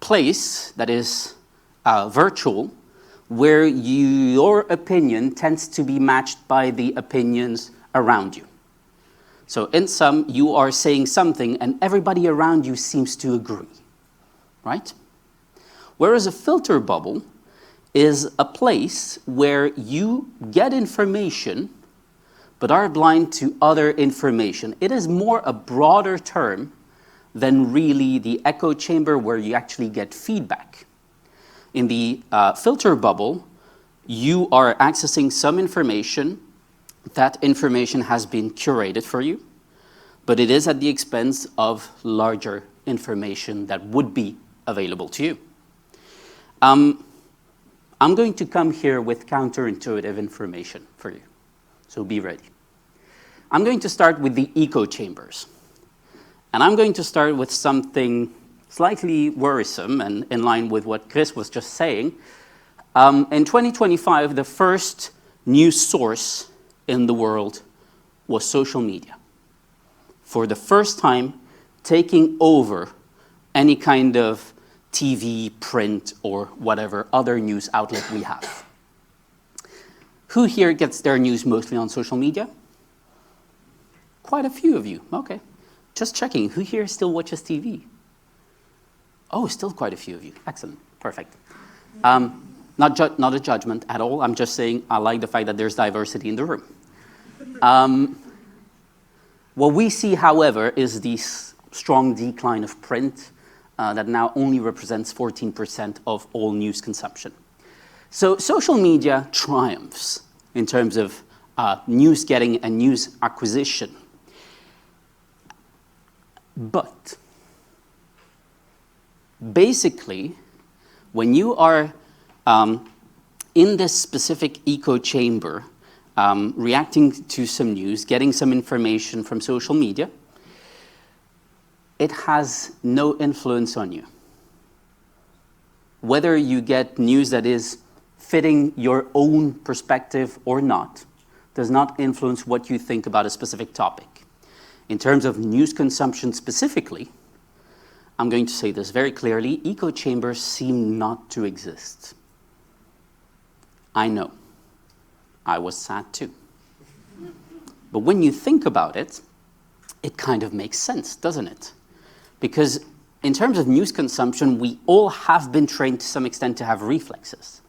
[SPEAKER 4] place that is virtual, where your opinion tends to be matched by the opinions around you. So in sum, you are saying something and everybody around you seems to agree, right? Whereas a filter bubble is a place where you get information but are blind to other information. It is more a broader term than really the echo chamber where you actually get feedback. In the filter bubble, you are accessing some information. That information has been curated for you, but it is at the expense of larger information that would be available to you. I'm going to come here with counterintuitive information for you, so be ready. I'm going to start with the echo chambers. And I'm going to start with something slightly worrisome and in line with what Chris was just saying. In 2025, the first news source in the world was social media. For the first time, taking over any kind of TV, print, or whatever other news outlet we have. Who here gets their news mostly on social media? Quite a few of you, okay. Just checking, who here still watches TV? Oh, still quite a few of you, excellent, perfect. Not a judgment at all, I'm just saying I like the fact that there's diversity in the room. What we see, however, is the strong decline of print that now only represents 14% of all news consumption. So social media triumphs in terms of news getting and news acquisition. But basically, when you are in this specific echo chamber, reacting to some news, getting some information from social media, it has no influence on you. Whether you get news that is fitting your own perspective or not, does not influence what you think about a specific topic. In terms of news consumption specifically, I'm going to say this very clearly, echo chambers seem not to exist. I know. I was sad too. But when you think about it, it kind of makes sense, doesn't it? Because in terms of news consumption, we all have been trained to some extent to have reflexes,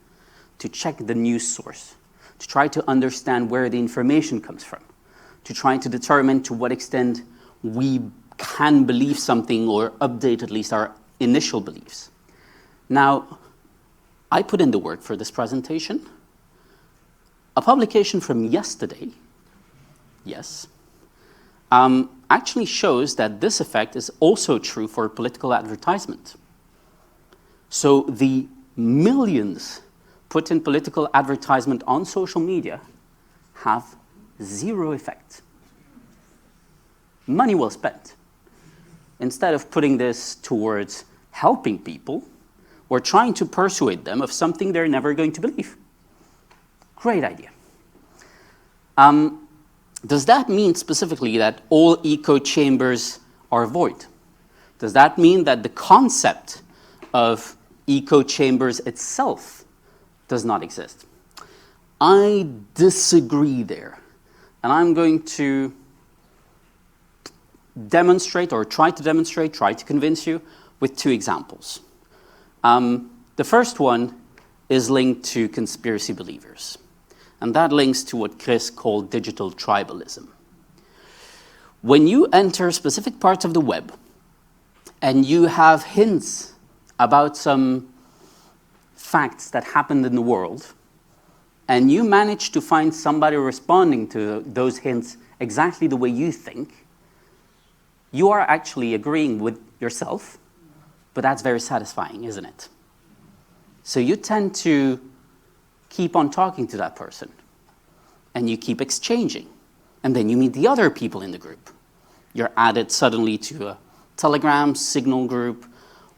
[SPEAKER 4] to check the news source, to try to understand where the information comes from, to try to determine to what extent we can believe something or update at least our initial beliefs. Now, I put in the work for this presentation. A publication from yesterday, yes, actually shows that this effect is also true for political advertisement. So the millions put in political advertisement on social media have zero effect. Money well spent. Instead of putting this towards helping people, we're trying to persuade them of something they're never going to believe. Great idea. Does that mean specifically that all echo chambers are void? Does that mean that the concept of echo chambers itself does not exist? I disagree there. And I'm going to demonstrate, or try to convince you with two examples. The first one is linked to conspiracy believers. And that links to what Chris called digital tribalism. When you enter specific parts of the web and you have hints about some facts that happened in the world, and you manage to find somebody responding to those hints exactly the way you think, you are actually agreeing with yourself, but that's very satisfying, isn't it? So you tend to keep on talking to that person, and you keep exchanging, and then you meet the other people in the group. You're added suddenly to a Telegram, Signal group,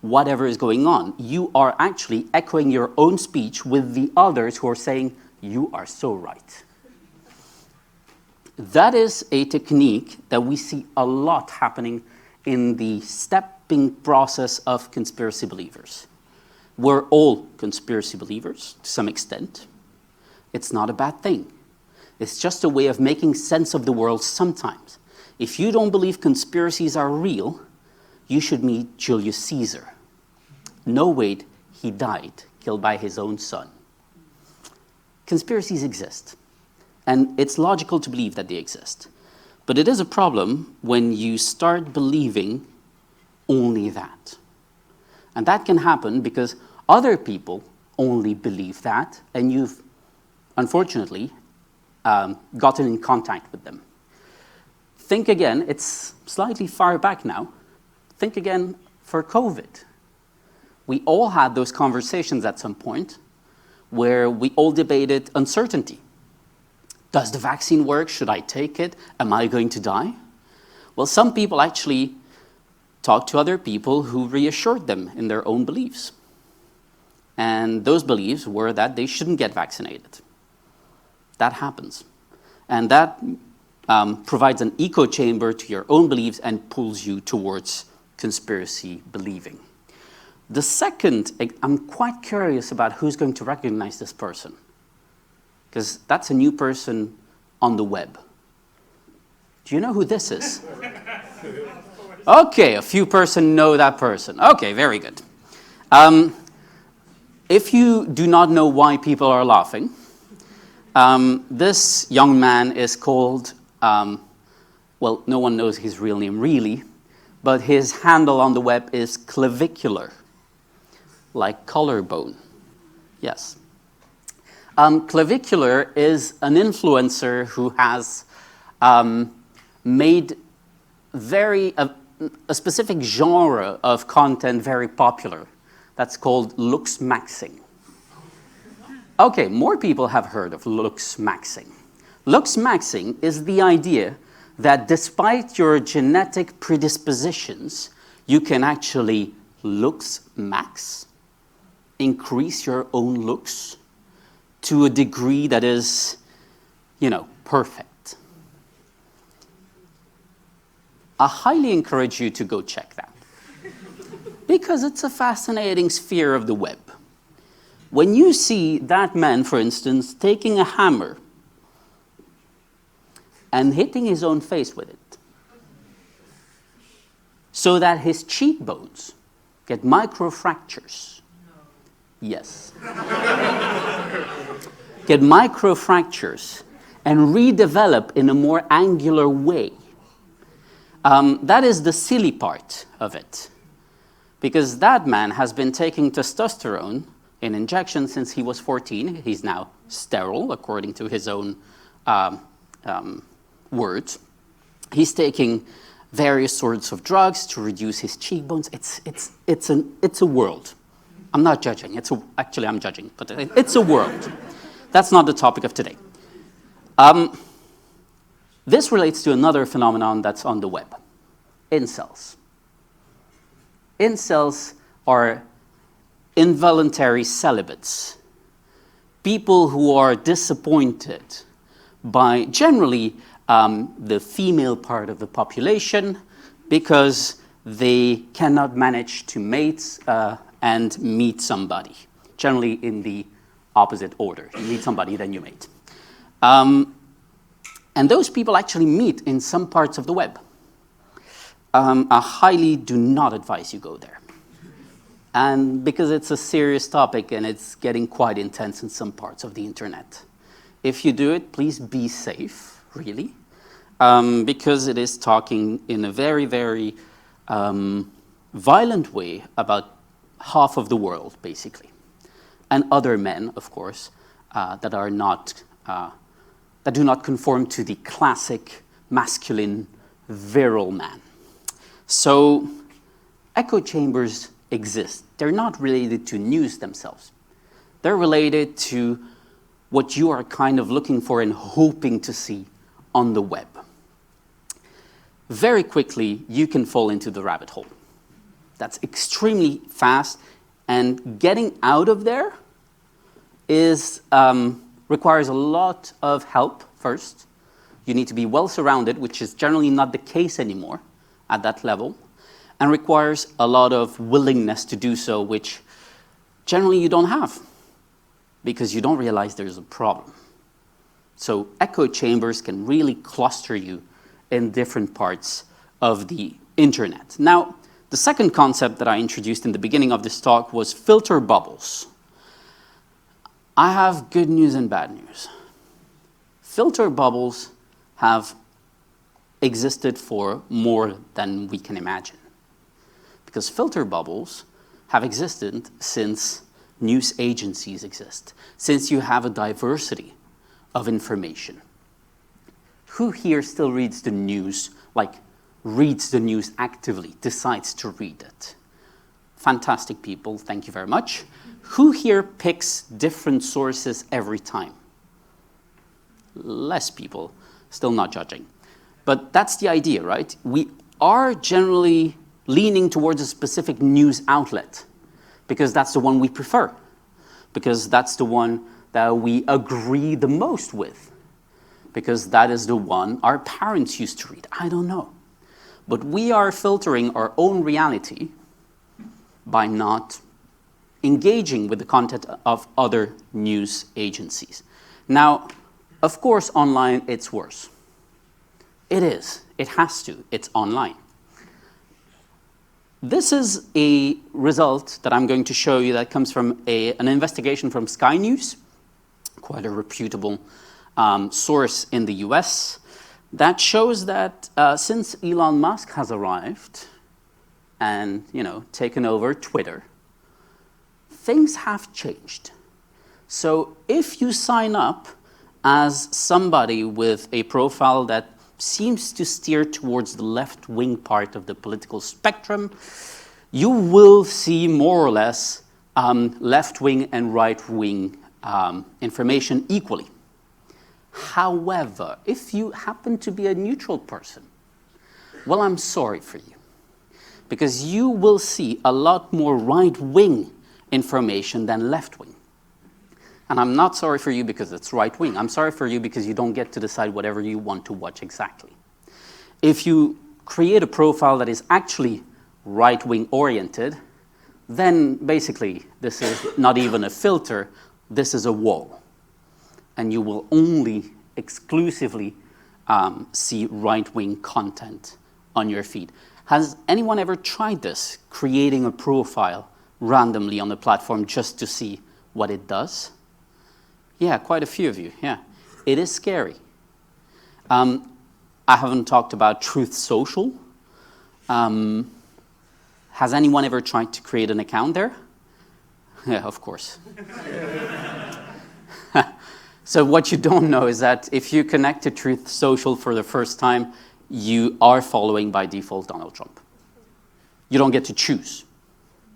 [SPEAKER 4] whatever is going on. You are actually echoing your own speech with the others who are saying, "You are so right." That is a technique that we see a lot happening in the stepping process of conspiracy believers. We're all conspiracy believers to some extent. It's not a bad thing. It's just a way of making sense of the world sometimes. If you don't believe conspiracies are real, you should meet Julius Caesar. No, wait, he died, killed by his own son. Conspiracies exist, and it's logical to believe that they exist. But it is a problem when you start believing only that. And that can happen because other people only believe that, and you've, unfortunately, gotten in contact with them. Think again, it's slightly far back now. Think again for COVID. We all had those conversations at some point where we all debated uncertainty. Does the vaccine work? Should I take it? Am I going to die? Well, some people actually talked to other people who reassured them in their own beliefs. And those beliefs were that they shouldn't get vaccinated. That happens. And that provides an echo chamber to your own beliefs and pulls you towards conspiracy believing. The second, I'm quite curious about who's going to recognize this person, because that's a new person on the web. Do you know who this is? Okay, a few person know that person. Okay, very good. If you do not know why people are laughing, this young man is called, well, no one knows his real name really, but his handle on the web is clavicular, like collarbone. Yes. Clavicular is an influencer who has made a specific genre of content very popular. That's called looks maxing. Okay, more people have heard of looks maxing. Looks maxing is the idea that despite your genetic predispositions, you can actually looks max, increase your own looks to a degree that is, perfect. I highly encourage you to go check that, because it's a fascinating sphere of the web. When you see that man, for instance, taking a hammer and hitting his own face with it, so that his cheekbones get microfractures. Yes. Get microfractures and redevelop in a more angular way. That is the silly part of it. Because that man has been taking testosterone in injection since he was 14. He's now sterile, according to his own words. He's taking various sorts of drugs to reduce his cheekbones. It's a world. I'm not judging. Actually, I'm judging, but it's a world. That's not the topic of today. This relates to another phenomenon that's on the web. Incels. Incels are involuntary celibates. People who are disappointed by generally the female part of the population because they cannot manage to mate and meet somebody, generally in the opposite order. You meet somebody, then you mate. And those people actually meet in some parts of the web. I highly do not advise you go there. And because it's a serious topic and it's getting quite intense in some parts of the internet. If you do it, please be safe, really, because it is talking in a very, very violent way about half of the world, basically. And other men, of course, that are not, that do not conform to the classic masculine virile man. So echo chambers exist. They're not related to news themselves. They're related to what you are kind of looking for and hoping to see on the web. Very quickly, you can fall into the rabbit hole. That's extremely fast, and getting out of there is requires a lot of help first. You need to be well surrounded, which is generally not the case anymore at that level, and requires a lot of willingness to do so, which generally you don't have, because you don't realize there's a problem. So echo chambers can really cluster you in different parts of the internet. Now, the second concept that I introduced in the beginning of this talk was filter bubbles. I have good news and bad news. Filter bubbles have existed for more than we can imagine. Because filter bubbles have existed since news agencies exist, since you have a diversity of information. Who here still reads the news, like reads the news actively, decides to read it? Fantastic people, thank you very much. Who here picks different sources every time? Less people, still not judging. But that's the idea, right? We are generally leaning towards a specific news outlet because that's the one we prefer, because that's the one that we agree the most with, because that is the one our parents used to read. I don't know. But we are filtering our own reality by not engaging with the content of other news agencies. Now, of course, online it's worse. It is. It has to. It's online. This is a result that I'm going to show you that comes from an investigation from Sky News, quite a reputable source in the US, that shows that since Elon Musk has arrived and, taken over Twitter, things have changed. So if you sign up as somebody with a profile that seems to steer towards the left-wing part of the political spectrum, you will see more or less left-wing and right-wing information equally. However, if you happen to be a neutral person, well, I'm sorry for you, because you will see a lot more right-wing information than left-wing. And I'm not sorry for you because it's right-wing. I'm sorry for you because you don't get to decide whatever you want to watch exactly. If you create a profile that is actually right-wing oriented, then basically this is not even a filter, this is a wall. And you will only exclusively see right-wing content on your feed. Has anyone ever tried this, creating a profile randomly on the platform just to see what it does? Yeah, quite a few of you, yeah. It is scary. I haven't talked about Truth Social. Has anyone ever tried to create an account there? Yeah, of course. So what you don't know is that if you connect to Truth Social for the first time, you are following by default Donald Trump. You don't get to choose.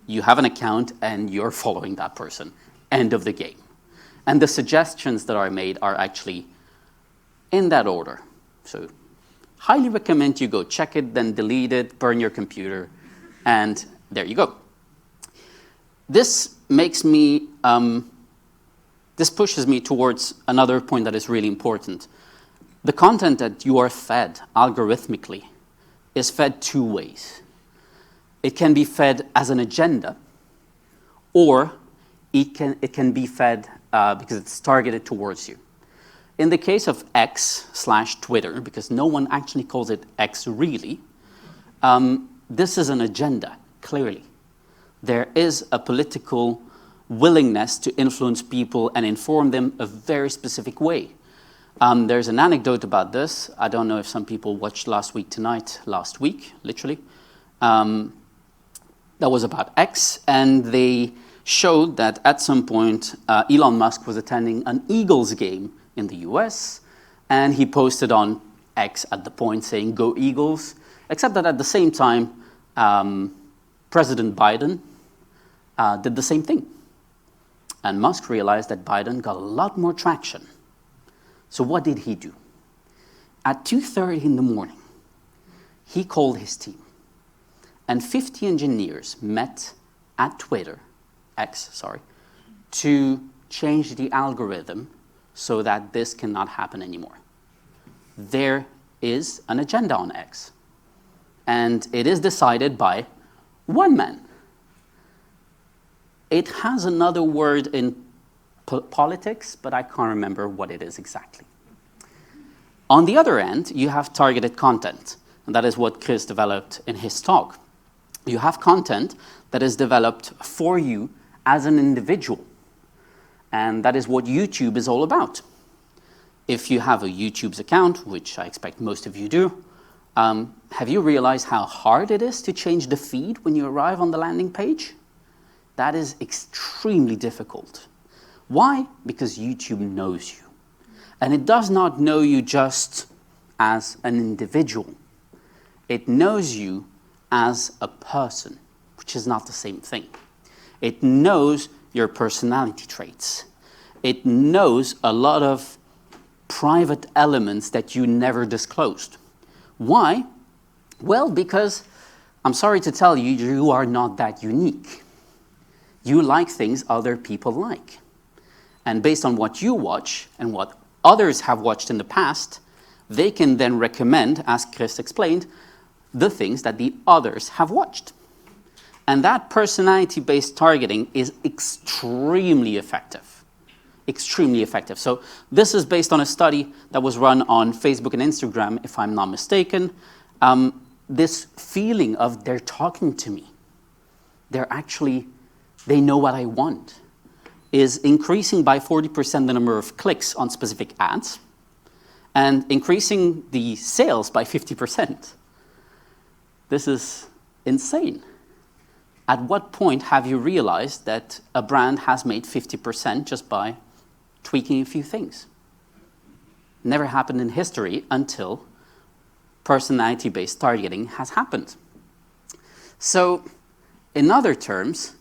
[SPEAKER 4] You have an account and you're following that person. End of the game. And the suggestions that are made are actually in that order. So highly recommend you go check it, then delete it, burn your computer, and there you go. This makes me, this pushes me towards another point that is really important. The content that you are fed algorithmically is fed two ways. It can be fed as an agenda, or it can be fed because it's targeted towards you. In the case of X/Twitter, because no one actually calls it X really, this is an agenda, clearly. There is a political willingness to influence people and inform them a very specific way. There's an anecdote about this. I don't know if some people watched Last week, literally. That was about X, and they showed that at some point Elon Musk was attending an Eagles game in the US, and he posted on X at the point saying, "Go Eagles," except that at the same time, President Biden did the same thing. And Musk realized that Biden got a lot more traction. So what did he do? At 2:30 in the morning, he called his team, and 50 engineers met at X, to change the algorithm so that this cannot happen anymore. There is an agenda on X, and it is decided by one man. It has another word in politics, but I can't remember what it is exactly. On the other end, you have targeted content, and that is what Chris developed in his talk. You have content that is developed for you as an individual, and that is what YouTube is all about. If you have a YouTube's account, which I expect most of you do, have you realized how hard it is to change the feed when you arrive on the landing page? That is extremely difficult. Why? Because YouTube knows you. And it does not know you just as an individual. It knows you as a person, which is not the same thing. It knows your personality traits. It knows a lot of private elements that you never disclosed. Why? Well, because I'm sorry to tell you, you are not that unique. You like things other people like. And based on what you watch and what others have watched in the past, they can then recommend, as Chris explained, the things that the others have watched. And that personality-based targeting is extremely effective. Extremely effective. So this is based on a study that was run on Facebook and Instagram, if I'm not mistaken. This feeling of they're talking to me, they know what I want, is increasing by 40% the number of clicks on specific ads and increasing the sales by 50%. This is insane. At what point have you realized that a brand has made 50% just by tweaking a few things? Never happened in history until personality-based targeting has happened. So, in other terms,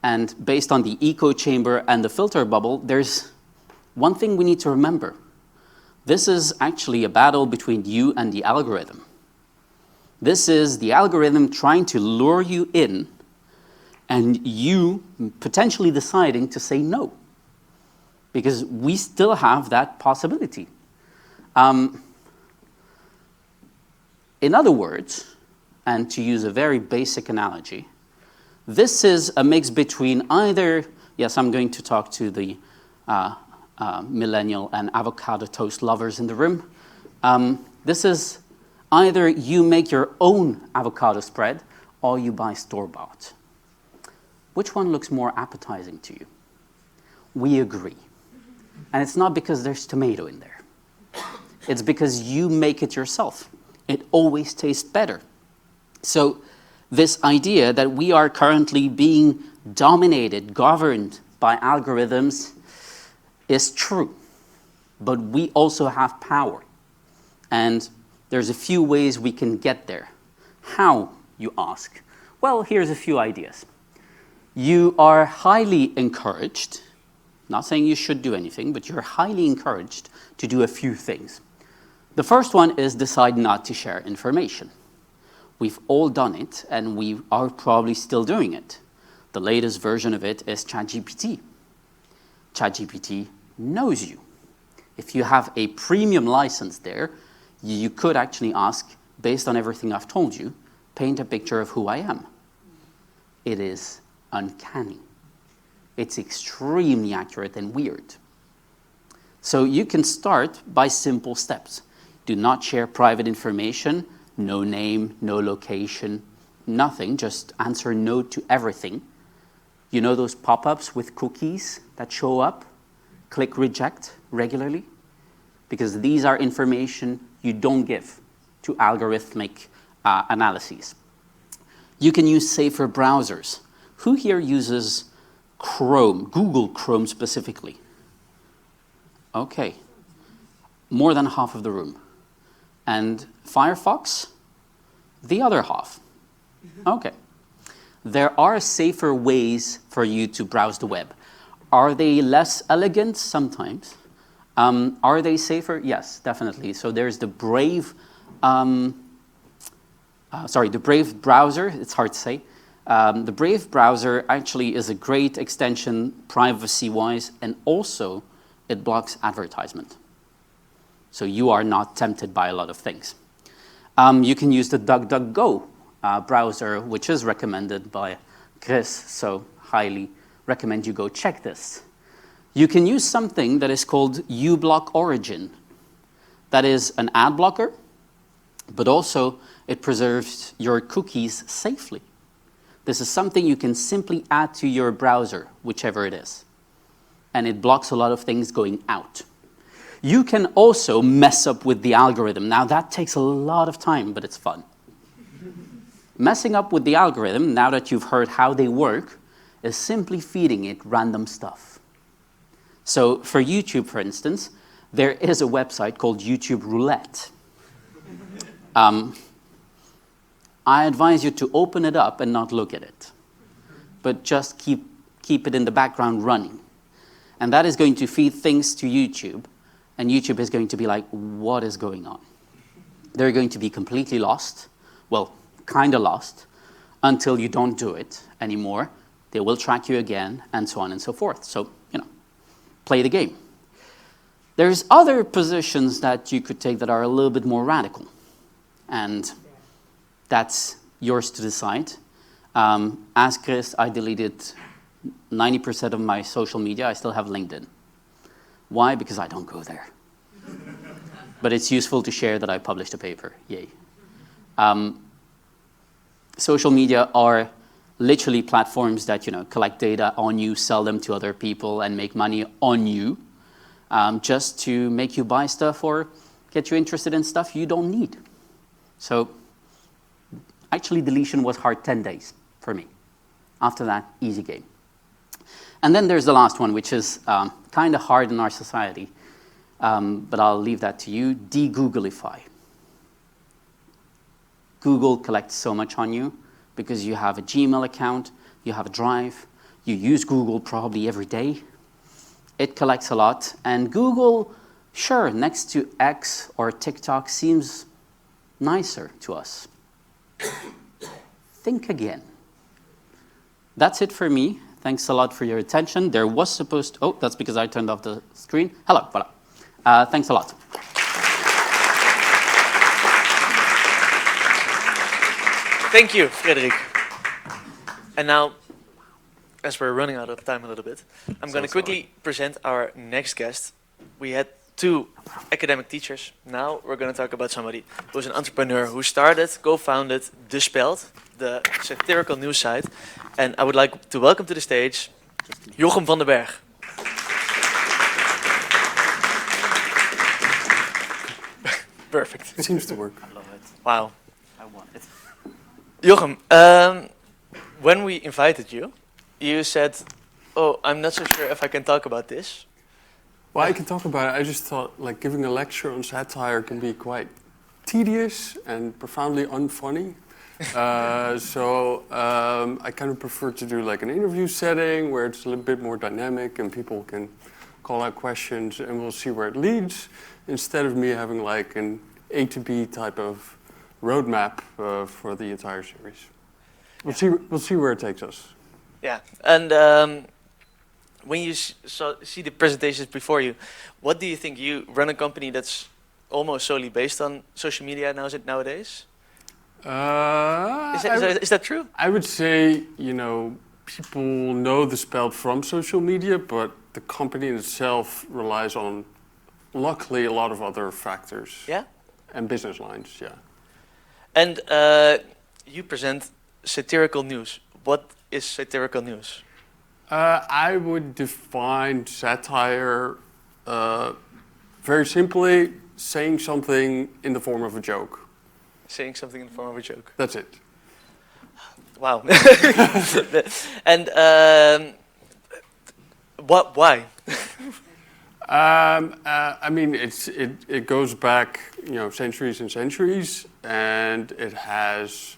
[SPEAKER 4] and based on the echo chamber and the filter bubble, there's one thing we need to remember. This is actually a battle between you and the algorithm. This is the algorithm trying to lure you in and you potentially deciding to say no. because we still have that possibility. In other words, and to use a very basic analogy, this is a mix between either, yes, I'm going to talk to the millennial and avocado toast lovers in the room. This is either you make your own avocado spread or you buy store-bought. Which one looks more appetizing to you? We agree. And it's not because there's tomato in there. It's because you make it yourself. It always tastes better. So this idea that we are currently being dominated, governed by algorithms is true. But we also have power. And there's a few ways we can get there. How, you ask? Well, here's a few ideas. You are highly encouraged, not saying you should do anything, but you're highly encouraged to do a few things. The first one is decide not to share information. We've all done it, and we are probably still doing it. The latest version of it is ChatGPT. ChatGPT knows you. If you have a premium license there, you could actually ask, based on everything I've told you, paint a picture of who I am. It is uncanny. It's extremely accurate and weird. So you can start by simple steps. Do not share private information, no name, no location, nothing, just answer no to everything. You know those pop-ups with cookies that show up? Click reject regularly, because these are information you don't give to algorithmic analyses. You can use safer browsers. Who here uses Chrome, Google Chrome specifically? Okay, more than half of the room. And Firefox? The other half. Okay. There are safer ways for you to browse the web. Are they less elegant? Sometimes. Are they safer? Yes, definitely. So there's the Brave, the Brave browser. It's hard to say. The Brave browser actually is a great extension privacy-wise, and also it blocks advertisement. So you are not tempted by a lot of things. You can use the DuckDuckGo browser, which is recommended by Chris, so highly recommend you go check this. You can use something that is called uBlock Origin. That is an ad blocker, but also it preserves your cookies safely. This is something you can simply add to your browser, whichever it is. And it blocks a lot of things going out. You can also mess up with the algorithm. Now that takes a lot of time, but it's fun. Messing up with the algorithm, now that you've heard how they work, is simply feeding it random stuff. So for YouTube, for instance, there is a website called YouTube Roulette. I advise you to open it up and not look at it, but just keep it in the background running. And that is going to feed things to YouTube, and YouTube is going to be like, what is going on? They're going to be completely lost, well, kind of lost, until you don't do it anymore. They will track you again, and so on and so forth. So, play the game. There's other positions that you could take that are a little bit more radical, and that's yours to decide. As Chris, I deleted 90% of my social media. I still have LinkedIn. Why? Because I don't go there. But it's useful to share that I published a paper. Yay. Social media are literally platforms that collect data on you, sell them to other people, and make money on you, just to make you buy stuff or get you interested in stuff you don't need. So actually, deletion was hard 10 days for me. After that, easy game. And then there's the last one, which is kind of hard in our society, but I'll leave that to you. De-Googleify. Google collects so much on you because you have a Gmail account, you have a Drive, you use Google probably every day. It collects a lot, and Google, sure, next to X or TikTok, seems nicer to us. Think again. That's it for me. Thanks a lot for your attention. There was supposed to, oh, that's because I turned off the screen. Hello, voilà. Thanks a lot.
[SPEAKER 1] Thank you, Frédéric. And now, as we're running out of time a little bit, I'm going to quickly present our next guest. We had 2 academic teachers. Now we're going to talk about somebody who's an entrepreneur who started, co-founded De Speld, the satirical news site. And I would like to welcome to the stage Jochem van den Berg. Perfect.
[SPEAKER 5] It seems to work.
[SPEAKER 4] I love it.
[SPEAKER 1] Wow.
[SPEAKER 4] I want it.
[SPEAKER 1] Jochem, when we invited you, you said, oh, I'm not so sure if I can talk about this.
[SPEAKER 5] Well, I can talk about it. I just thought like giving a lecture on satire can be quite tedious and profoundly unfunny. So I kind of prefer to do like an interview setting where it's a little bit more dynamic and people can call out questions and we'll see where it leads, instead of me having like an A to B type of roadmap for the entire series. We'll see where it takes us.
[SPEAKER 1] Yeah, and when you see the presentations before you, what do you think? You run a company that's almost solely based on social media nowadays? Is that true?
[SPEAKER 5] I would say, you know, people know the Speld from social media, but the company in itself relies on, luckily, a lot of other factors.
[SPEAKER 1] Yeah?
[SPEAKER 5] And business lines, yeah.
[SPEAKER 1] And you present satirical news. What is satirical news?
[SPEAKER 5] I would define satire very simply, saying something in the form of a joke.
[SPEAKER 1] Saying something in the form of a joke.
[SPEAKER 5] That's it.
[SPEAKER 1] Wow. And why?
[SPEAKER 5] I mean, it goes back, you know, centuries and centuries, and it has,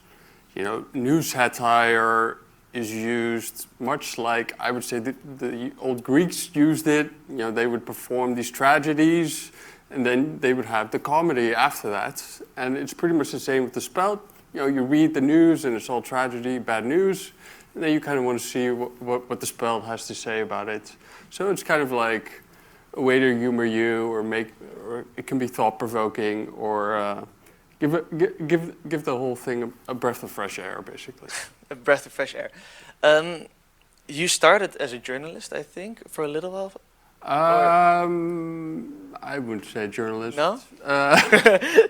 [SPEAKER 5] you know, news satire is used much like, I would say, the old Greeks used it. You know, they would perform these tragedies, and then they would have the comedy after that. And it's pretty much the same with the Speld. You know, you read the news, and it's all tragedy, bad news, and then you kind of want to see what the Speld has to say about it. So it's kind of like a way to humor you, or it can be thought-provoking, or give the whole thing a breath of fresh air, basically.
[SPEAKER 1] A breath of fresh air. You started as a journalist, I think, for a little while.
[SPEAKER 5] I wouldn't say journalist.
[SPEAKER 1] No?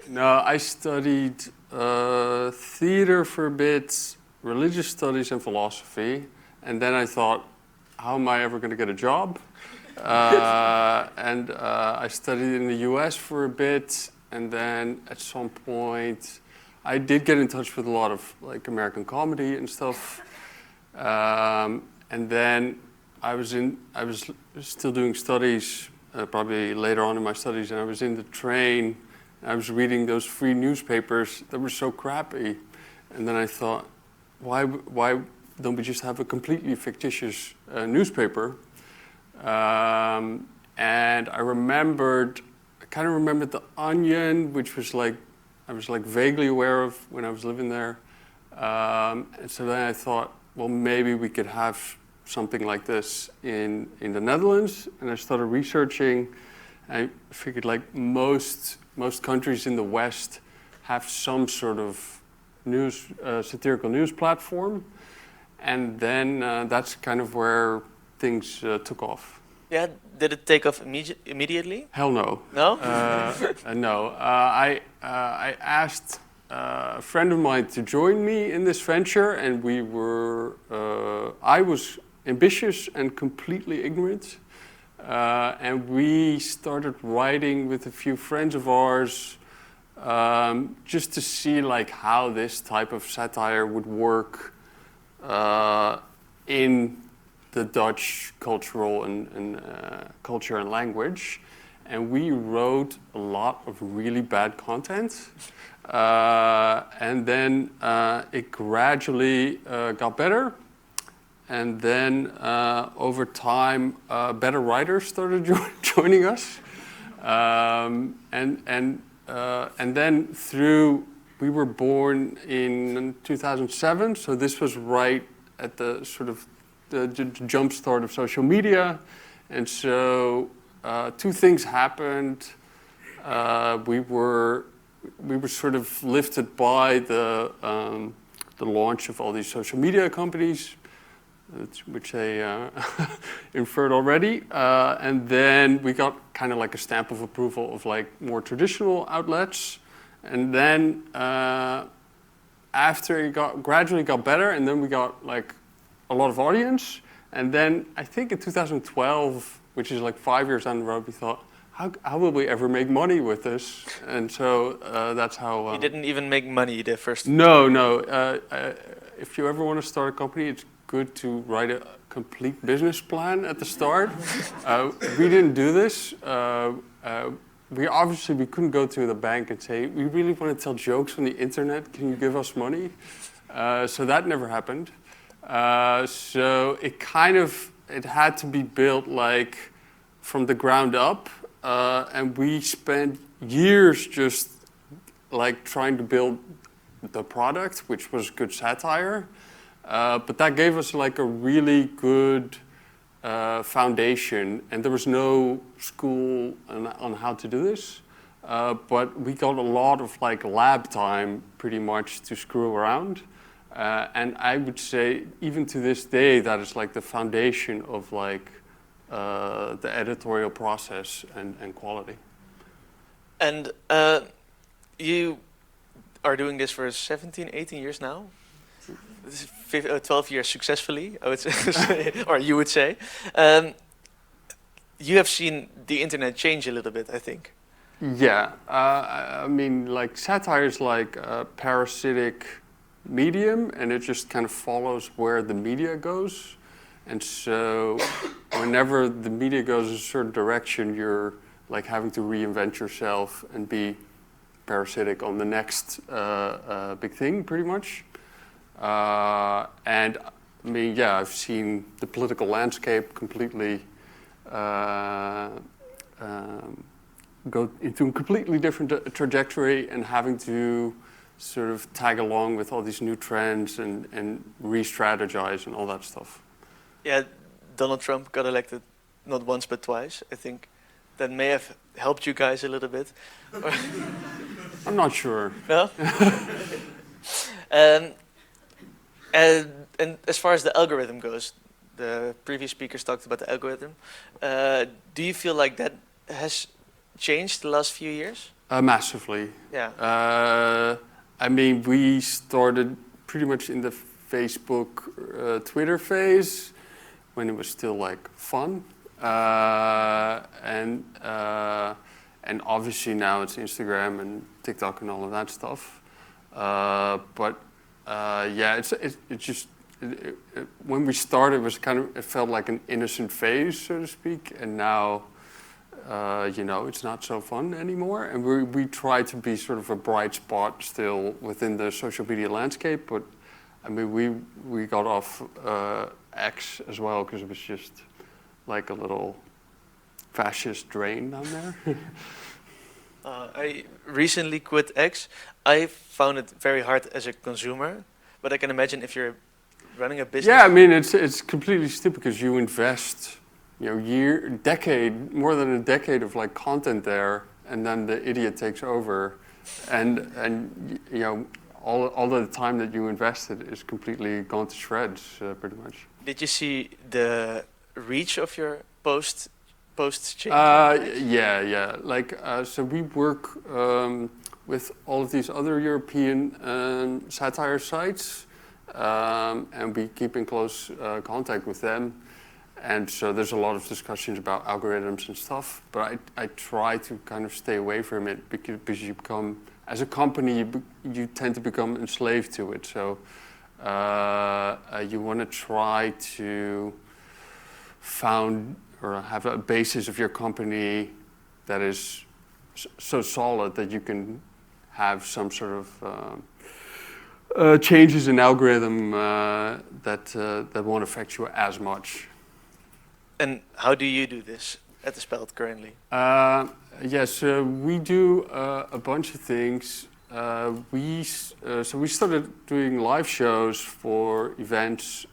[SPEAKER 5] No, I studied theater for a bit, religious studies and philosophy, and then I thought, how am I ever going to get a job? And I studied in the US for a bit, and then at some point I did get in touch with a lot of like American comedy and stuff. And then I was still doing studies, probably later on in my studies, and I was in the train, and I was reading those free newspapers that were so crappy. And then I thought, why don't we just have a completely fictitious newspaper? And I kind of remembered The Onion, which was like, I was like vaguely aware of when I was living there. And so then I thought, well, maybe we could have something like this in the Netherlands. And I started researching. I figured like most countries in the West have some sort of satirical news platform. And then that's kind of where things took off.
[SPEAKER 1] Yeah, did it take off immediately?
[SPEAKER 5] Hell no.
[SPEAKER 1] No?
[SPEAKER 5] No. I asked a friend of mine to join me in this venture, and we were. I was ambitious and completely ignorant, and we started writing with a few friends of ours, just to see like how this type of satire would work in the Dutch cultural and culture and language, and we wrote a lot of really bad content, and then it gradually got better, and then over time better writers started joining us, and then we were born in 2007, so this was right at the sort of the jump start of social media. And so two things happened. We were sort of lifted by the launch of all these social media companies, which I inferred already. And then we got kind of like a stamp of approval of like more traditional outlets. And then after it gradually got better, and then we got like a lot of audience. And then I think in 2012, which is like 5 years down the road, we thought, how will we ever make money with this? And so that's how...
[SPEAKER 1] You didn't even make money the first...
[SPEAKER 5] No. If you ever want to start a company, it's good to write a complete business plan at the start. We didn't do this. We couldn't go to the bank and say, we really want to tell jokes on the internet. Can you give us money? So that never happened. So it had to be built like from the ground up. And we spent years just like trying to build the product, which was good satire. But that gave us like a really good foundation, and there was no school on how to do this. But we got a lot of like lab time pretty much to screw around. And I would say even to this day, that is like the foundation of like the editorial process and quality.
[SPEAKER 1] And you are doing this for 17, 18 years now? 12 years successfully, I would say, or you would say. You have seen the internet change a little bit, I think.
[SPEAKER 5] Yeah, I mean, like satire is like a parasitic medium, and it just kind of follows where the media goes. And so whenever the media goes in a certain direction, you're like having to reinvent yourself and be parasitic on the next big thing, pretty much. And I mean, yeah, I've seen the political landscape completely go into a completely different trajectory, and having to sort of tag along with all these new trends and re-strategize and all that stuff.
[SPEAKER 1] Yeah, Donald Trump got elected not once but twice. I think that may have helped you guys a little bit.
[SPEAKER 5] I'm not sure.
[SPEAKER 1] No? And as far as the algorithm goes, the previous speakers talked about the algorithm. Do you feel like that has changed the last few years?
[SPEAKER 5] Massively.
[SPEAKER 1] Yeah.
[SPEAKER 5] I mean, we started pretty much in the Facebook, Twitter phase when it was still like fun, and obviously now it's Instagram and TikTok and all of that stuff. But yeah, it just when we started, it was it felt like an innocent phase, so to speak, and now you know, it's not so fun anymore. And we try to be sort of a bright spot still within the social media landscape, but I mean, we got off X as well because it was just like a little fascist drain down there.
[SPEAKER 1] I recently quit X. I found it very hard as a consumer, but I can imagine if you're running a business.
[SPEAKER 5] Yeah, I mean, it's completely stupid because you invest, you know, more than a decade of like content there, and then the idiot takes over, and you know, all the time that you invested is completely gone to shreds, pretty much.
[SPEAKER 1] Did you see the reach of your posts change?
[SPEAKER 5] Yeah. Like, so we work with all of these other European satire sites, and we keep in close contact with them. And so there's a lot of discussions about algorithms and stuff, but I try to kind of stay away from it because you become, as a company, you tend to become enslaved to it. So you want to try to found or have a basis of your company that is so solid that you can have some sort of changes in algorithm that won't affect you as much.
[SPEAKER 1] And how do you do this at the Speld currently?
[SPEAKER 5] Yes, we do a bunch of things. So we started doing live shows for events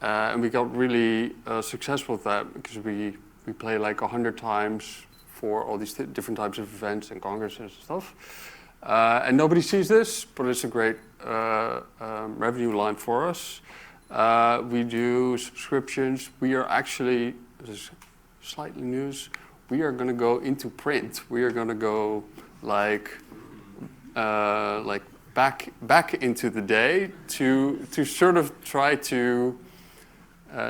[SPEAKER 5] And we got really successful with that because we play like 100 times for all these different types of events and congresses and stuff. And nobody sees this, but it's a great revenue line for us. We do subscriptions. We are actually, this is slightly news, we are going to go into print. We are going to go like back into the day to sort of try to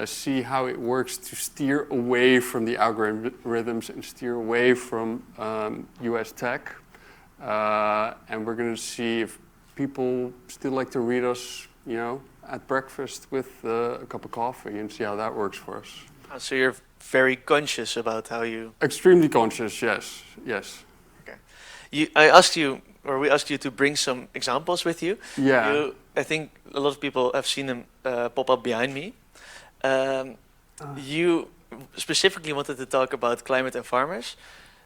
[SPEAKER 5] see how it works to steer away from the algorithms and steer away from US tech. And we're going to see if people still like to read us, you know, at breakfast with a cup of coffee and see how that works for us.
[SPEAKER 1] So you're very conscious about how you...
[SPEAKER 5] Extremely conscious, yes, yes.
[SPEAKER 1] Okay. I asked you, or we asked you to bring some examples with you.
[SPEAKER 5] Yeah.
[SPEAKER 1] I think a lot of people have seen them pop up behind me. You specifically wanted to talk about climate and farmers,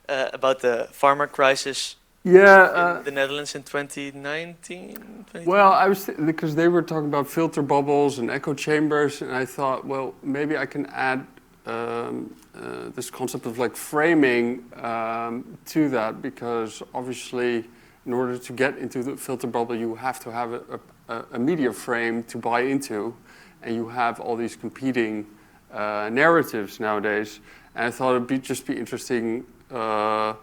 [SPEAKER 1] about the farmer crisis in the Netherlands in 2019?
[SPEAKER 5] Well, I was because they were talking about filter bubbles and echo chambers, and I thought, well, maybe I can add this concept of like framing to that, because obviously, in order to get into the filter bubble, you have to have a media frame to buy into, and you have all these competing narratives nowadays. And I thought it'd just be interesting to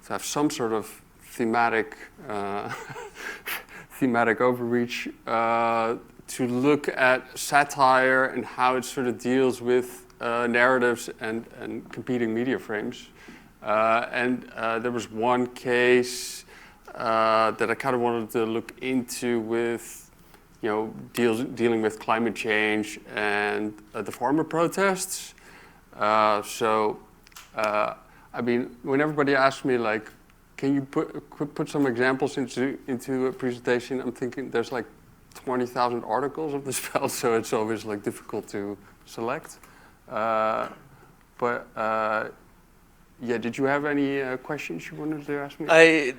[SPEAKER 5] have some sort of thematic overreach to look at satire and how it sort of deals with narratives and competing media frames. And there was one case that I kind of wanted to look into with, you know, dealing with climate change and the farmer protests. I mean, when everybody asks me, like, can you put some examples into a presentation, I'm thinking there's like 20,000 articles of this spell, so it's always like difficult to select. Yeah, did you have any questions you wanted to ask me?
[SPEAKER 1] I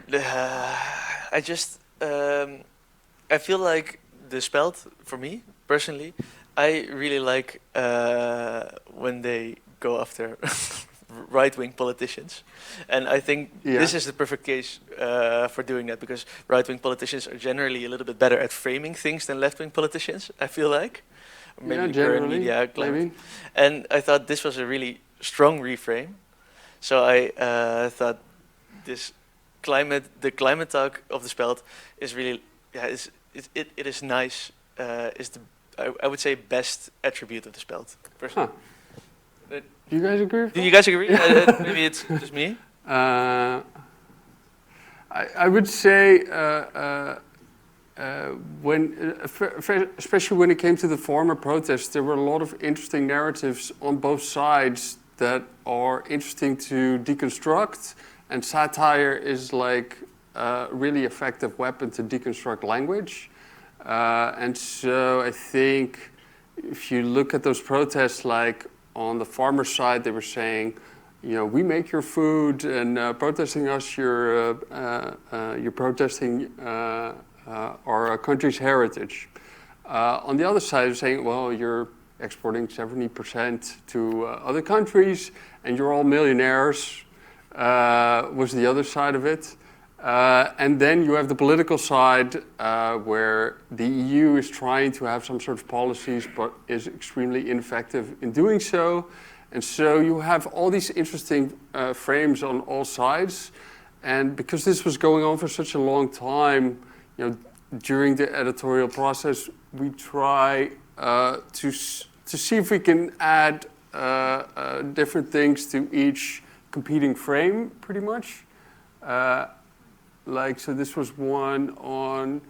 [SPEAKER 1] feel like the Speld, for me personally, I really like when they go after right-wing politicians, and I think this is the perfect case for doing that, because right-wing politicians are generally a little bit better at framing things than left-wing politicians, I feel like. Maybe current media climate. And I thought this was a really strong reframe. So I thought the climate talk of the Speld is really, it is nice. Is the I would say best attribute of the Speld. Personally.
[SPEAKER 5] Do you guys agree with that?
[SPEAKER 1] Do you guys agree? Maybe it's just me.
[SPEAKER 5] I would say especially when it came to the farmer protests, there were a lot of interesting narratives on both sides that are interesting to deconstruct, and satire is like a really effective weapon to deconstruct language. And so I think if you look at those protests, like on the farmer side, they were saying, you know, we make your food, and protesting us, you're protesting our country's heritage. On the other side, they're saying, well, you're exporting 70% to other countries, and you're all millionaires, was the other side of it. And then you have the political side, where the EU is trying to have some sort of policies, but is extremely ineffective in doing so. And so you have all these interesting frames on all sides. And because this was going on for such a long time, you know, during the editorial process, we try to see if we can add different things to each competing frame, pretty much. So this was one on,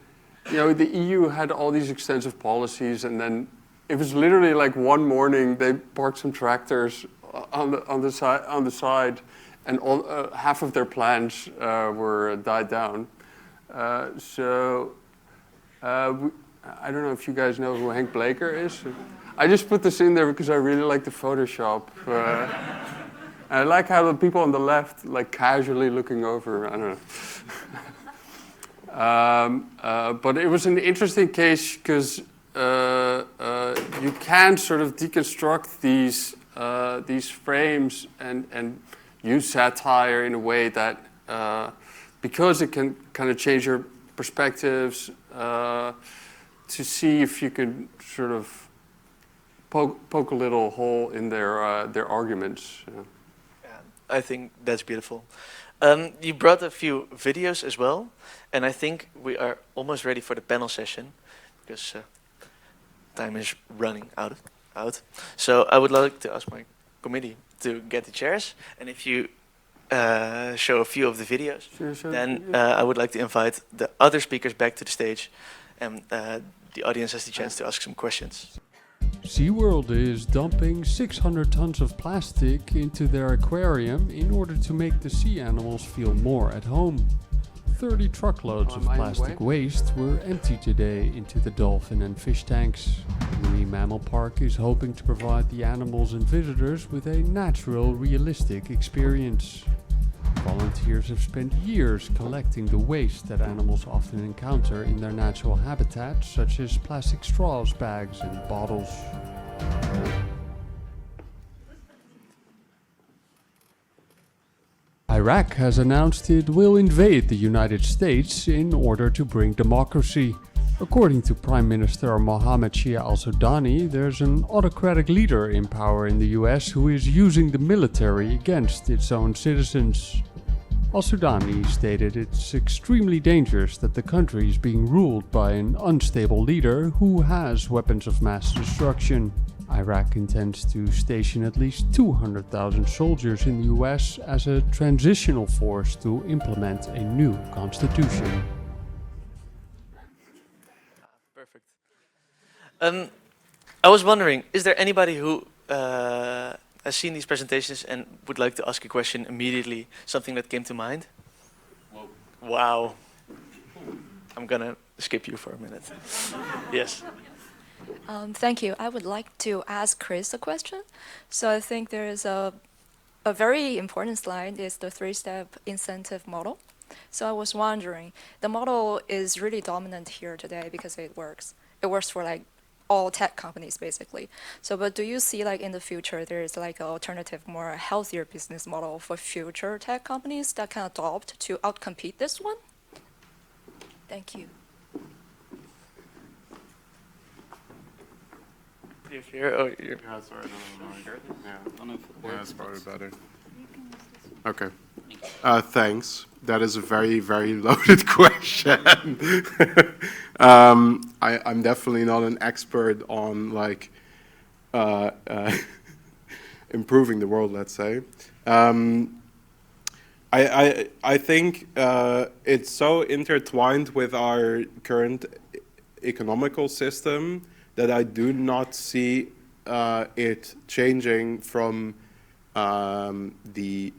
[SPEAKER 5] you know, the EU had all these extensive policies, and then it was literally like one morning they parked some tractors on the side, and all, half of their plans were died down. I don't know if you guys know who Henk Bleker is. I just put this in there because I really like the Photoshop. I like how the people on the left, like casually looking over, I don't know. But it was an interesting case because you can sort of deconstruct these frames and use satire in a way that, because it can kind of change your perspectives, to see if you can sort of poke a little hole in their arguments.
[SPEAKER 1] Yeah, I think that's beautiful. You brought a few videos as well, and I think we are almost ready for the panel session, because time is running out. So I would like to ask my committee to get the chairs, and if you show a few of the videos, then I would like to invite the other speakers back to the stage, and the audience has the chance to ask some questions.
[SPEAKER 6] SeaWorld is dumping 600 tons of plastic into their aquarium in order to make the sea animals feel more at home. 30 truckloads of plastic waste were emptied today into the dolphin and fish tanks. The Marine Mammal Park is hoping to provide the animals and visitors with a natural, realistic experience. Volunteers have spent years collecting the waste that animals often encounter in their natural habitats, such as plastic straws, bags, and bottles. Iraq has announced it will invade the United States in order to bring democracy. According to Prime Minister Mohammed Shia al-Sudani, there's an autocratic leader in power in the US who is using the military against its own citizens. Al-Sudani stated it's extremely dangerous that the country is being ruled by an unstable leader who has weapons of mass destruction. Iraq intends to station at least 200,000 soldiers in the US as a transitional force to implement a new constitution.
[SPEAKER 1] Perfect. I was wondering, is there anybody who has seen these presentations and would like to ask a question immediately, something that came to mind? Whoa. Wow. I'm gonna skip you for a minute. Yes.
[SPEAKER 7] Thank you. I would like to ask Chris a question. So I think there is a very important slide is the three-step incentive model. So I was wondering, the model is really dominant here today because it works. It works for like all tech companies basically. So, but do you see like in the future there is like an alternative, more healthier business model for future tech companies that can adopt to outcompete this one? Thank you.
[SPEAKER 1] You're here? Oh, you're...
[SPEAKER 3] Yeah, sorry, yeah, that's probably better. Okay. Thanks. That is a very, very loaded question. I'm definitely not an expert on like improving the world, let's say. I think it's so intertwined with our current economical system that I do not see it changing from the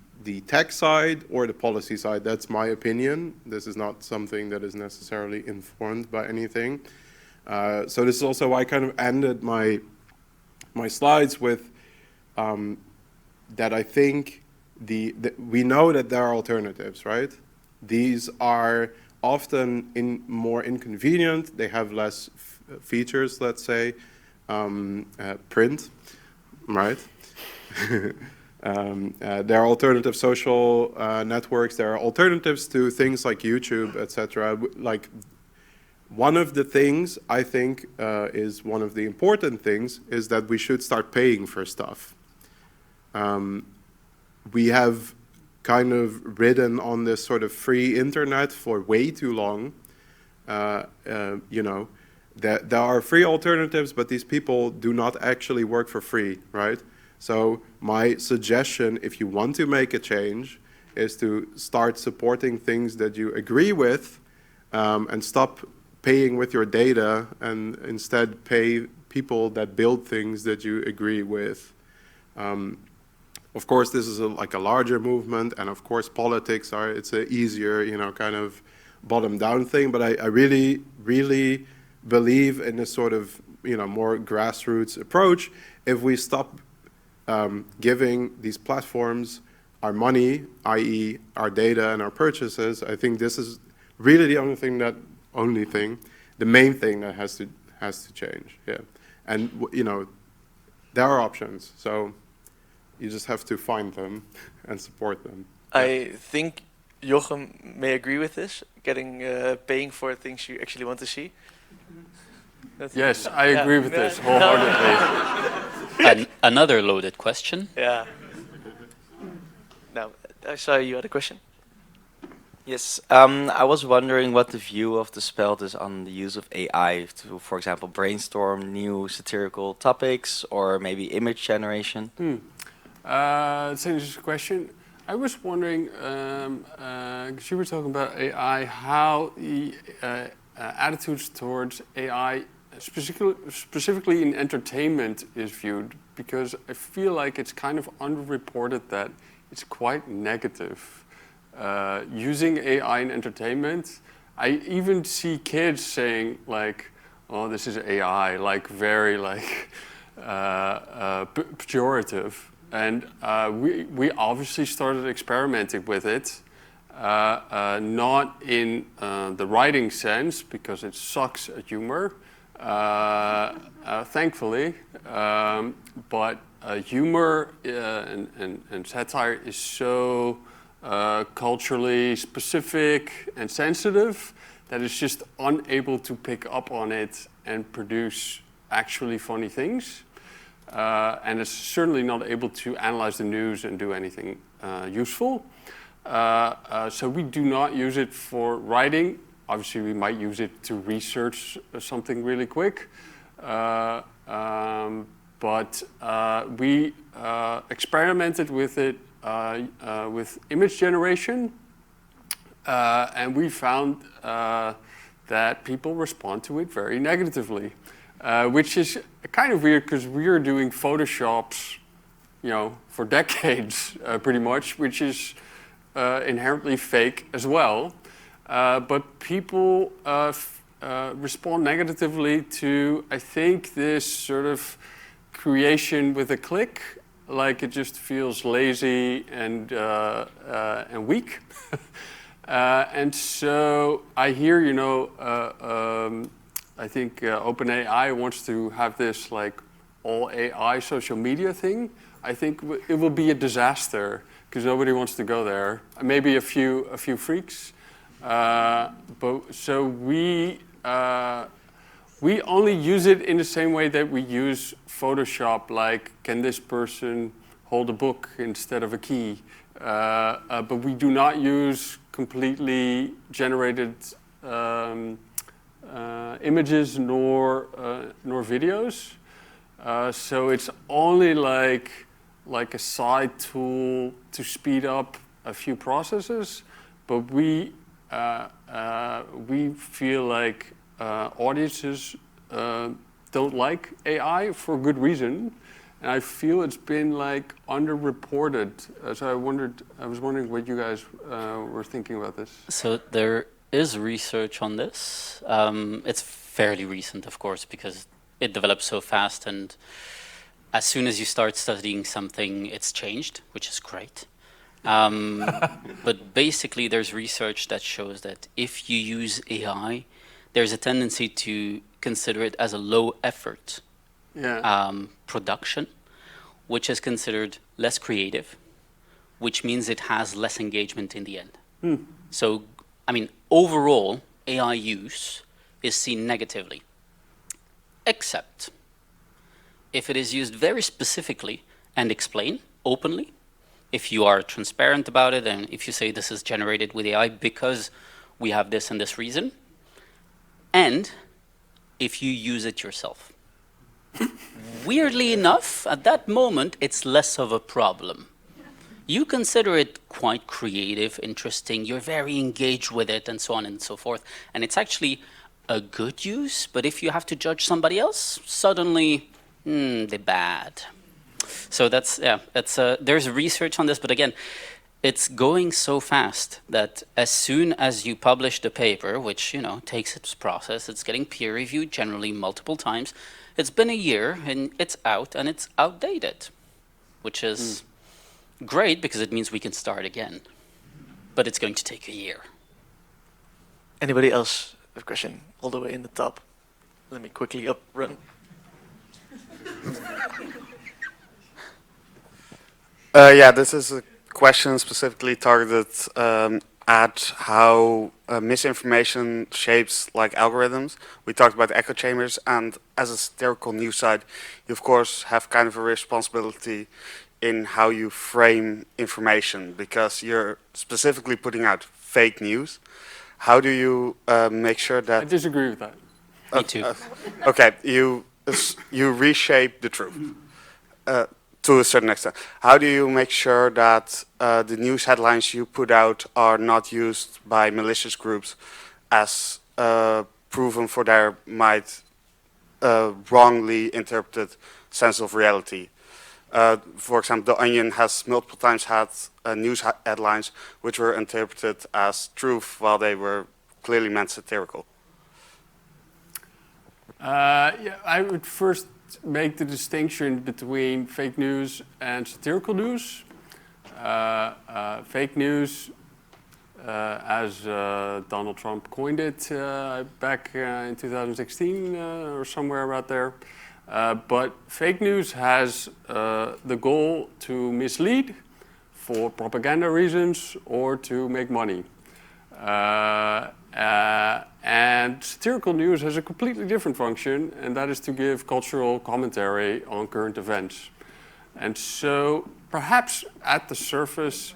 [SPEAKER 3] tech side or the policy side. That's my opinion. This is not something that is necessarily informed by anything. So this is also why I kind of ended my slides with that I think we know that there are alternatives, right? These are often more inconvenient. They have less features, let's say, print, right? There are alternative social networks. There are alternatives to things like YouTube, etc. Like one of the things I think is one of the important things is that we should start paying for stuff. We have kind of ridden on this sort of free internet for way too long. You know, there are free alternatives, but these people do not actually work for free, right? So my suggestion, if you want to make a change, is to start supporting things that you agree with and stop paying with your data and instead pay people that build things that you agree with. Of course, this is like a larger movement, and of course politics it's an easier, you know, kind of bottom-down thing, but I really, really believe in this sort of, you know, more grassroots approach. If we stop giving these platforms our money, i.e. our data and our purchases, I think this is really the main thing that has to change, yeah. And you know, there are options. So you just have to find them and support them.
[SPEAKER 1] I think Jochem may agree with this, getting paying for things you actually want to see.
[SPEAKER 5] Yes, I agree with this wholeheartedly.
[SPEAKER 4] Another loaded question.
[SPEAKER 1] Yeah. Now, I saw you had a question.
[SPEAKER 2] Yes, I was wondering what the view of the Speld is on the use of AI to, for example, brainstorm new satirical topics or maybe image generation.
[SPEAKER 5] It's an interesting question. I was wondering, because you were talking about AI, how the attitudes towards AI, specifically in entertainment, is viewed. Because I feel like it's kind of underreported that it's quite negative. Using AI in entertainment, I even see kids saying like, "Oh, this is AI," like very like pejorative. And we obviously started experimenting with it, not in the writing sense because it sucks at humor, thankfully. But humor and satire is so culturally specific and sensitive that it's just unable to pick up on it and produce actually funny things. And it's certainly not able to analyze the news and do anything useful. So we do not use it for writing. Obviously, we might use it to research something really quick. But we experimented with it with image generation. And we found that people respond to it very negatively. Which is kind of weird because we are doing Photoshops, you know, for decades, pretty much, which is inherently fake as well. But people respond negatively to, I think, this sort of creation with a click, like it just feels lazy and weak. And so I hear, you know, I think OpenAI wants to have this like all AI social media thing. I think it will be a disaster because nobody wants to go there. Maybe a few freaks. But so we only use it in the same way that we use Photoshop. Like, can this person hold a book instead of a key? But we do not use completely generated images nor videos, so it's only like a side tool to speed up a few processes. But we feel like audiences don't like AI for good reason, and I feel it's been like underreported. So I was wondering what you guys were thinking about this.
[SPEAKER 4] So there is research on this. It's fairly recent, of course, because it develops so fast, and as soon as you start studying something, it's changed, which is great. But basically, there's research that shows that if you use AI, there's a tendency to consider it as a low-effort production, which is considered less creative, which means it has less engagement in the end. So, I mean, overall, AI use is seen negatively, except if it is used very specifically and explained openly, if you are transparent about it, and if you say this is generated with AI because we have this and this reason, and if you use it yourself. Weirdly enough, at that moment, it's less of a problem. You consider it quite creative, interesting, you're very engaged with it, and so on and so forth. And it's actually a good use, but if you have to judge somebody else, suddenly, they're bad. So there's research on this, but again, it's going so fast that as soon as you publish the paper, which, you know, takes its process, it's getting peer reviewed generally multiple times. It's been a year and it's out and it's outdated, which is great because it means we can start again. But it's going to take a year.
[SPEAKER 1] Anybody else have a question? All the way in the top. Let me quickly run.
[SPEAKER 8] Yeah, this is a question specifically targeted at how misinformation shapes like algorithms. We talked about echo chambers, and as a satirical news site, you of course have kind of a responsibility in how you frame information because you're specifically putting out fake news. How do you make sure
[SPEAKER 5] I
[SPEAKER 8] that?
[SPEAKER 5] disagree with that.
[SPEAKER 4] Me too.
[SPEAKER 8] Okay, you reshape the truth. To a certain extent. How do you make sure that the news headlines you put out are not used by malicious groups as proven for their might wrongly interpreted sense of reality? For example, The Onion has multiple times had news headlines which were interpreted as truth while they were clearly meant satirical.
[SPEAKER 5] Yeah, I would first make the distinction between fake news and satirical news. Fake news, as Donald Trump coined it back in 2016 or somewhere about there. But fake news has the goal to mislead for propaganda reasons or to make money. And satirical news has a completely different function, and that is to give cultural commentary on current events. And so perhaps at the surface,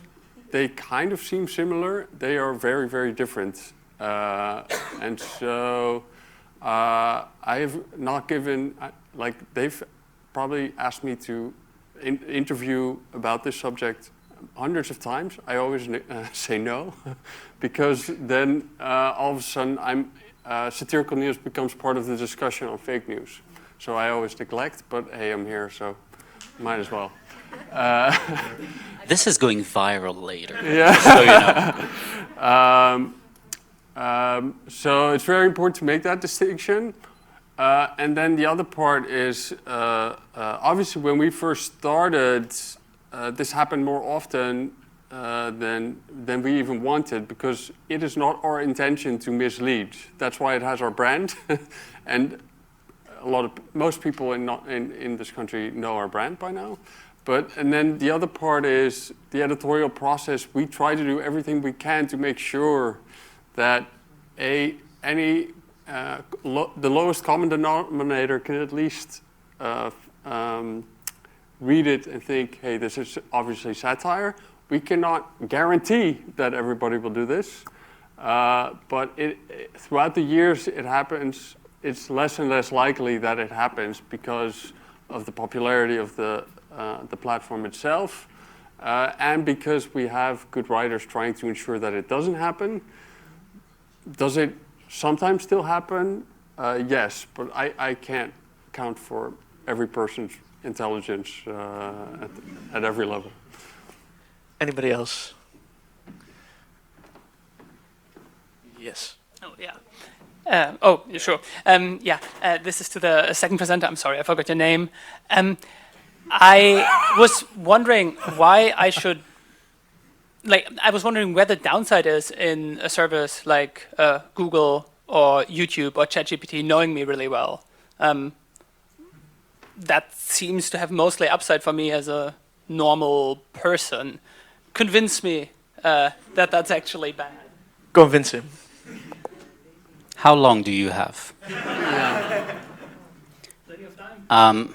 [SPEAKER 5] they kind of seem similar. They are very, very different. And so I have not given, like they've probably asked me to interview about this subject hundreds of times. I always say no, because then all of a sudden satirical news becomes part of the discussion on fake news. So I always neglect, but hey, I'm here, so might as well.
[SPEAKER 4] This is going viral later.
[SPEAKER 5] Yeah.
[SPEAKER 4] So you know.
[SPEAKER 5] So it's very important to make that distinction. And then the other part is, obviously when we first started, this happened more often than we even wanted, because it is not our intention to mislead. That's why it has our brand, and most people in this country know our brand by now. And then the other part is the editorial process. We try to do everything we can to make sure that the lowest common denominator can at least read it and think, hey, this is obviously satire. We cannot guarantee that everybody will do this, but throughout the years it happens. It's less and less likely that it happens because of the popularity of the platform itself, and because we have good writers trying to ensure that it doesn't happen. Does it sometimes still happen? Yes, but I can't count for every person's intelligence at every level.
[SPEAKER 1] Anybody else? Yes.
[SPEAKER 9] Oh, yeah. Sure. This is to the second presenter. I'm sorry, I forgot your name. I was wondering why I should, I was wondering where the downside is in a service like Google or YouTube or ChatGPT knowing me really well. That seems to have mostly upside for me as a normal person. Convince me that that's actually bad.
[SPEAKER 1] Convince him.
[SPEAKER 4] How long do you have?
[SPEAKER 9] Plenty of time.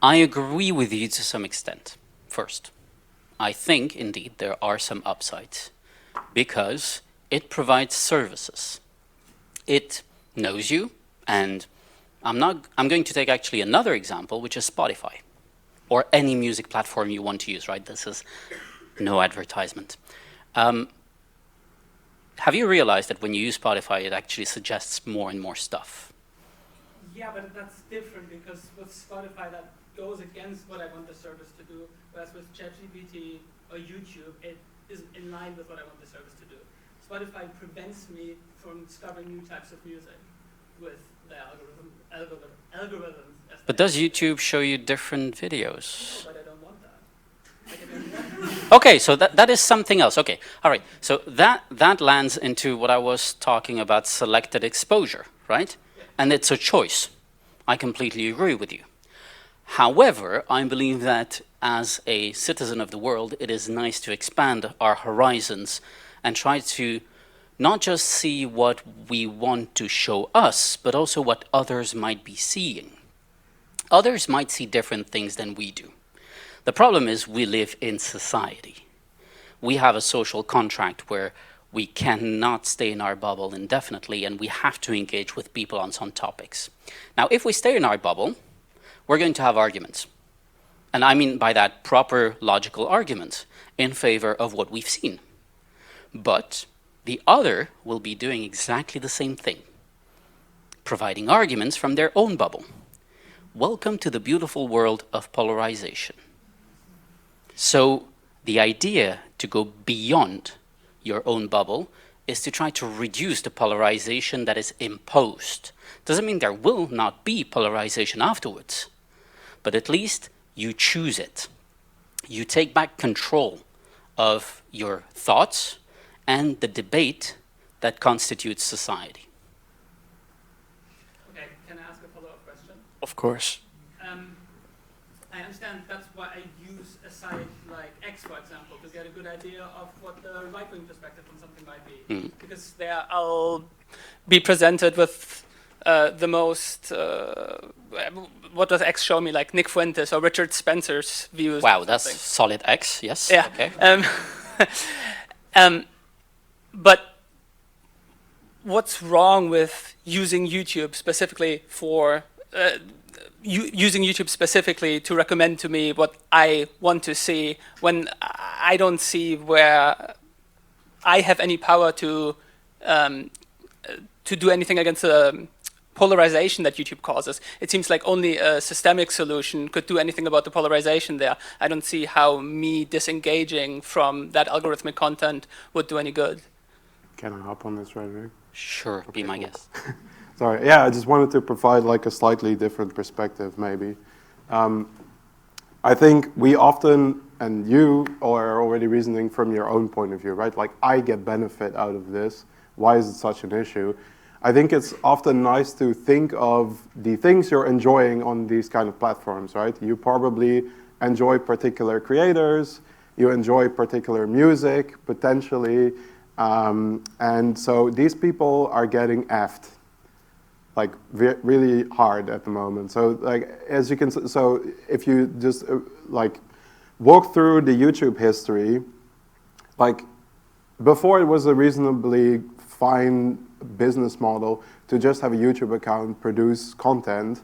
[SPEAKER 4] I agree with you to some extent. First, I think indeed there are some upsides because it provides services. It knows you, and I'm going to take actually another example, which is Spotify, or any music platform you want to use, right? This is no advertisement. Have you realized that when you use Spotify, it actually suggests more and more stuff?
[SPEAKER 9] Yeah, but that's different because with Spotify, that goes against what I want the service to do, whereas with ChatGPT or YouTube, it is in line with what I want the service to do. Spotify prevents me from discovering new types of music with the algorithms.
[SPEAKER 4] But does YouTube show you different videos?
[SPEAKER 9] No, but I don't want that.
[SPEAKER 4] Okay, so that is something else. Okay, all right. So that lands into what I was talking about, selected exposure, right? Yeah. And it's a choice. I completely agree with you. However, I believe that as a citizen of the world, it is nice to expand our horizons and try to not just see what we want to show us, but also what others might be seeing. Others might see different things than we do. The problem is we live in society. We have a social contract where we cannot stay in our bubble indefinitely, and we have to engage with people on some topics. Now, if we stay in our bubble, we're going to have arguments. And I mean by that proper logical arguments in favor of what we've seen. But the other will be doing exactly the same thing, providing arguments from their own bubble. Welcome to the beautiful world of polarization. So the idea to go beyond your own bubble is to try to reduce the polarization that is imposed. Doesn't mean there will not be polarization afterwards, but at least you choose it. You take back control of your thoughts and the debate that constitutes society.
[SPEAKER 9] Okay, can I ask a follow-up question?
[SPEAKER 1] Of course.
[SPEAKER 9] I understand that's why I use a site like X, for example, to get a good idea of what the right-wing perspective on something might be. Because there I'll be presented with the most, what does X show me, like Nick Fuentes or Richard Spencer's views.
[SPEAKER 4] Wow, that's solid X, yes.
[SPEAKER 9] Yeah.
[SPEAKER 4] Okay.
[SPEAKER 9] But what's wrong with using YouTube specifically for using YouTube specifically to recommend to me what I want to see when I don't see where I have any power to do anything against the polarization that YouTube causes? It seems like only a systemic solution could do anything about the polarization there. I don't see how me disengaging from that algorithmic content would do any good.
[SPEAKER 3] Can I hop on this right away?
[SPEAKER 4] Sure, okay, be my guest.
[SPEAKER 3] Sorry, yeah, I just wanted to provide like a slightly different perspective, maybe. I think we often, and you are already reasoning from your own point of view, right? Like, I get benefit out of this. Why is it such an issue? I think it's often nice to think of the things you're enjoying on these kind of platforms, right? You probably enjoy particular creators, you enjoy particular music, potentially, and so these people are getting effed, like really hard at the moment. So like, as you can, so if you just like walk through the YouTube history, like before it was a reasonably fine business model to just have a YouTube account, produce content.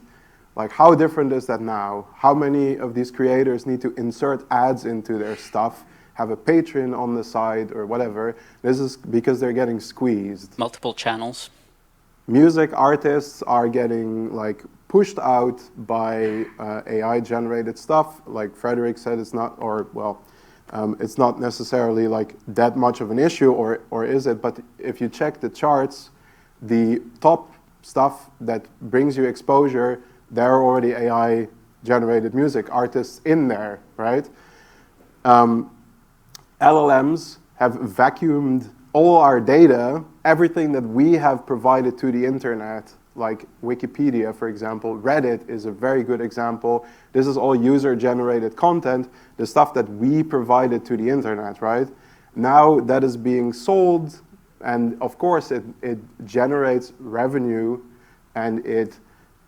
[SPEAKER 3] Like, how different is that now? How many of these creators need to insert ads into their stuff, have a Patreon on the side or whatever? This is because they're getting squeezed.
[SPEAKER 4] Multiple channels.
[SPEAKER 3] Music artists are getting like pushed out by AI generated stuff. Like Frédéric said, it's not, or well, it's not necessarily like that much of an issue, or is it? But if you check the charts, the top stuff that brings you exposure, there are already AI generated music artists in there, right? LLMs have vacuumed all our data, everything that we have provided to the internet, like Wikipedia, for example. Reddit is a very good example. This is all user-generated content, the stuff that we provided to the internet, right? Now that is being sold, and of course it generates revenue, and it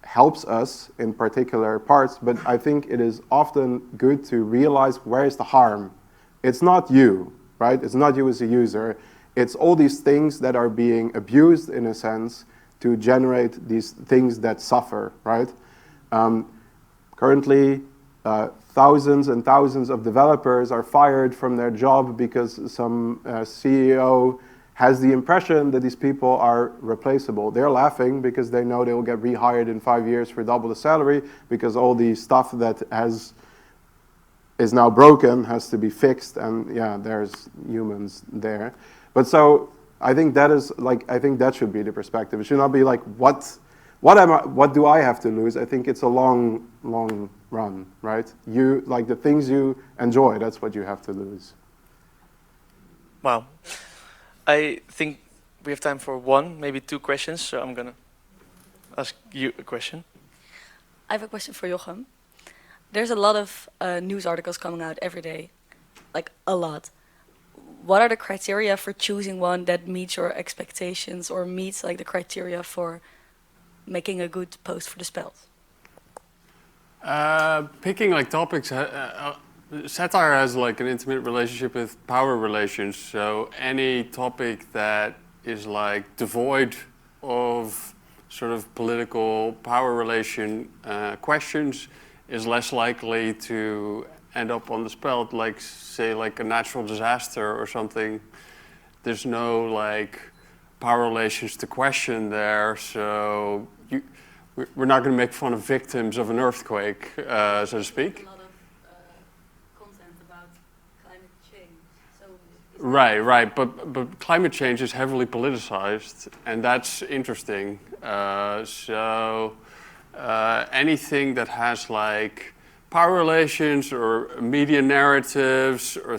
[SPEAKER 3] helps us in particular parts, but I think it is often good to realize where is the harm. It's not you, right? It's not you as a user. It's all these things that are being abused, in a sense, to generate these things that suffer, right? Currently, thousands and thousands of developers are fired from their job because some CEO has the impression that these people are replaceable. They're laughing because they know they will get rehired in 5 years for double the salary, because all the stuff that is now broken has to be fixed, and yeah, there's humans there. But so I think that is like, I think that should be the perspective. It should not be like, what do I have to lose? I think it's a long run, right? You, like the things you enjoy, that's what you have to lose.
[SPEAKER 1] Wow. I think we have time for one, maybe two questions, so I'm gonna ask you a question.
[SPEAKER 10] I have a question for Jochem. there's a lot of news articles coming out every day, like a lot. What are the criteria for choosing one that meets your expectations or meets like the criteria for making a good post for the Speld?
[SPEAKER 5] Picking like topics, satire has like an intimate relationship with power relations. So any topic that is like devoid of sort of political power relation questions is less likely to end up on the Speld, like say like a natural disaster or something. There's no like power relations to question there, so we're not going to make fun of victims of an earthquake, so to speak.
[SPEAKER 10] A lot of content about climate change. So
[SPEAKER 5] Right, but climate change is heavily politicized, and that's interesting. Anything that has like power relations or media narratives or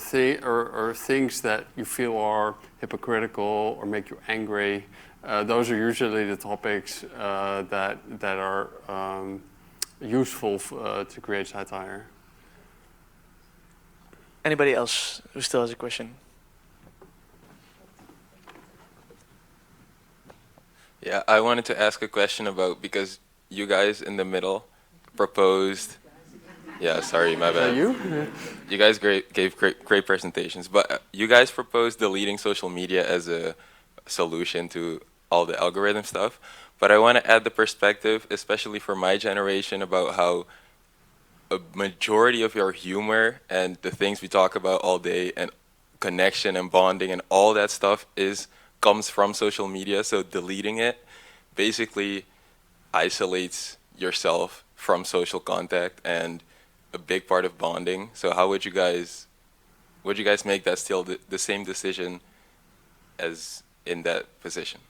[SPEAKER 5] things that you feel are hypocritical or make you angry, those are usually the topics that are useful to create satire.
[SPEAKER 1] Anybody else who still has a question?
[SPEAKER 11] Yeah, I wanted to ask a question about, because you guys in the middle proposed. Yeah, sorry, my bad.
[SPEAKER 5] You?
[SPEAKER 11] You guys gave great presentations, but you guys proposed deleting social media as a solution to all the algorithm stuff. But I want to add the perspective, especially for my generation, about how a majority of your humor and the things we talk about all day and connection and bonding and all that stuff comes from social media. So deleting it basically isolates yourself from social contact and a big part of bonding. So how would you guys make that still the same decision as in that position?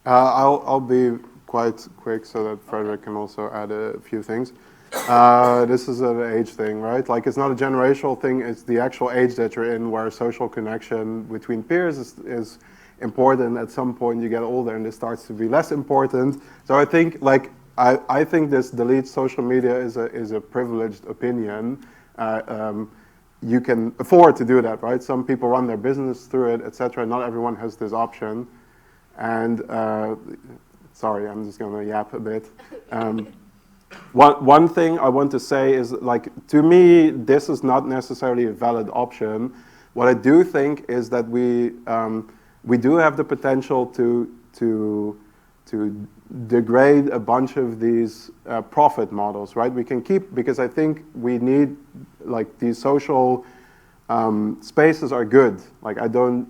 [SPEAKER 3] I'll be quite quick so that Frédéric can also add a few things. This is an age thing, right? Like, it's not a generational thing, it's the actual age that you're in where social connection between peers is important. At some point you get older and this starts to be less important. So I think, like, I think this delete social media is a privileged opinion. You can afford to do that, right? Some people run their business through it, etc. Not everyone has this option. And sorry, I'm just going to yap a bit. One thing I want to say is, like, to me, this is not necessarily a valid option. What I do think is that we do have the potential to degrade a bunch of these profit models, right? We can keep, because I think we need, like, these social spaces are good. Like, I don't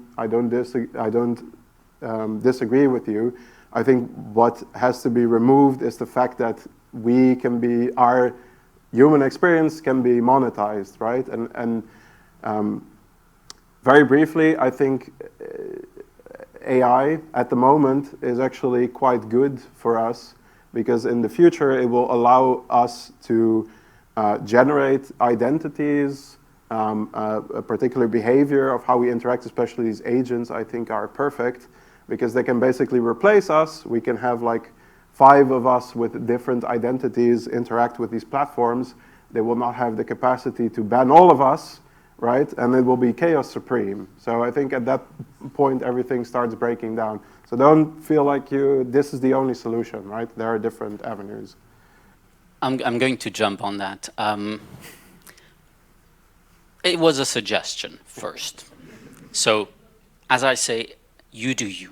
[SPEAKER 3] disagree with you. I think what has to be removed is the fact that our human experience can be monetized, right? And very briefly, I think AI at the moment is actually quite good for us, because in the future it will allow us to generate identities, a particular behavior of how we interact, especially these agents, I think are perfect, because they can basically replace us. We can have like 5 of us with different identities interact with these platforms. They will not have the capacity to ban all of us, right? And it will be chaos supreme. So I think at that point everything starts breaking down. So don't feel like this is the only solution, right? There are different avenues.
[SPEAKER 4] I'm going to jump on that. It was a suggestion first. So, as I say, you do you.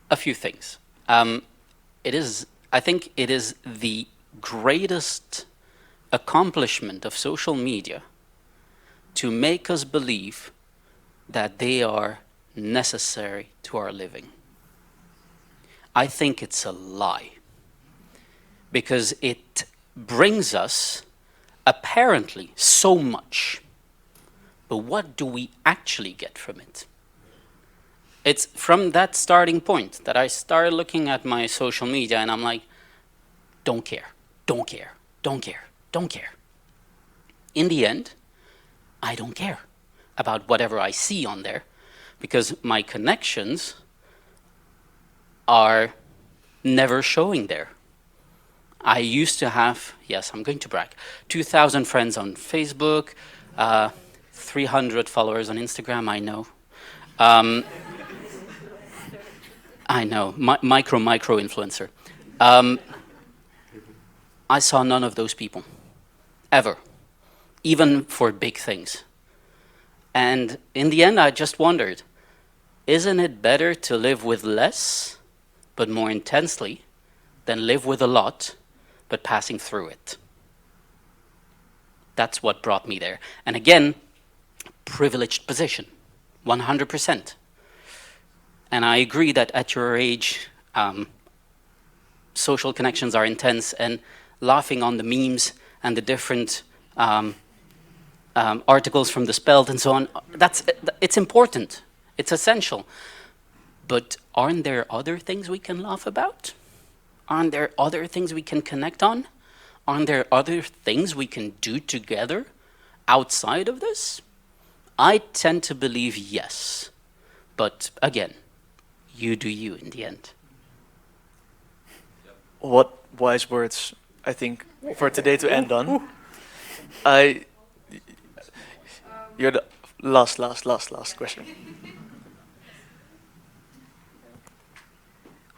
[SPEAKER 4] A few things. I think it is the greatest accomplishment of social media to make us believe that they are necessary to our living. I think it's a lie, because it brings us apparently so much, but what do we actually get from it? It's from that starting point that I started looking at my social media and I'm like, don't care, don't care, don't care, don't care. In the end, I don't care about whatever I see on there, because my connections are never showing there. I used to have, yes, I'm going to brag, 2,000 friends on Facebook, 300 followers on Instagram, I know. I know, micro influencer. I saw none of those people, ever, even for big things. And in the end, I just wondered, isn't it better to live with less, but more intensely, than live with a lot, but passing through it? That's what brought me there. And again, privileged position, 100%. And I agree that at your age, social connections are intense, and laughing on the memes and the different articles from the Speld and so on, it's important, it's essential. But aren't there other things we can laugh about? Aren't there other things we can connect on? Aren't there other things we can do together outside of this? I tend to believe yes. But again, you do you in the end.
[SPEAKER 1] What wise words, I think, for today to end on. You're the last question.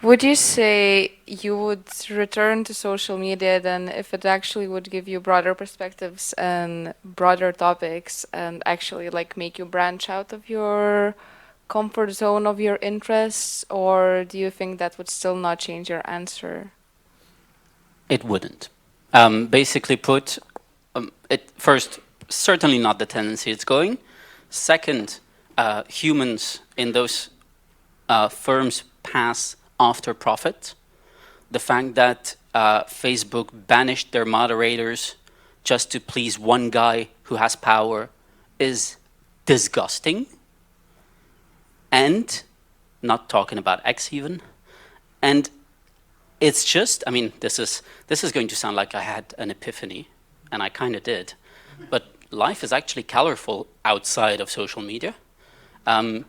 [SPEAKER 12] Would you say you would return to social media then if it actually would give you broader perspectives and broader topics and actually like make you branch out of your comfort zone of your interests, or do you think that would still not change your answer?
[SPEAKER 4] It wouldn't. Basically put, first, certainly not the tendency it's going. Second, humans in those firms pass after profit. The fact that Facebook banished their moderators just to please one guy who has power is disgusting. And, not talking about X even, and it's just, I mean, this is going to sound like I had an epiphany, and I kind of did, but life is actually colorful outside of social media. I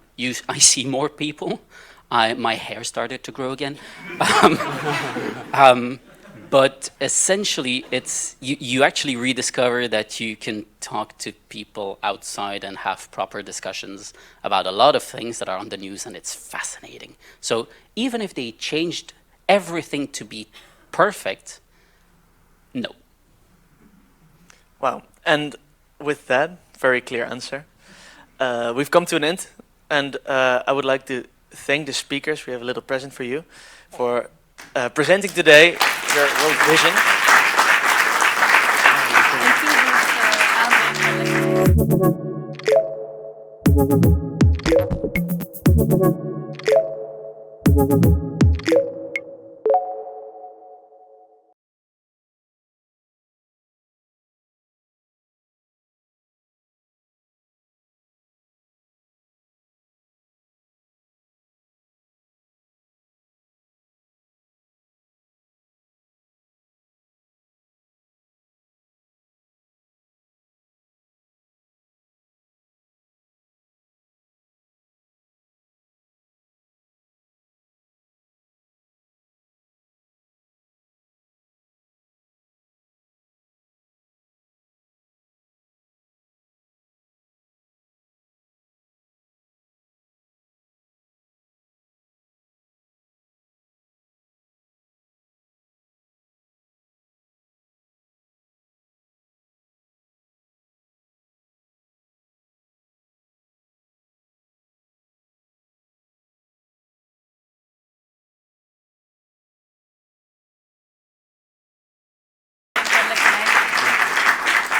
[SPEAKER 4] see more people. My hair started to grow again. But essentially, it's you actually rediscover that you can talk to people outside and have proper discussions about a lot of things that are on the news, and it's fascinating. So even if they changed everything to be perfect, no.
[SPEAKER 1] Wow. And with that very clear answer, we've come to an end, and I would like to thank the speakers. We have a little present for you for presenting today your world vision.
[SPEAKER 12] Thank you.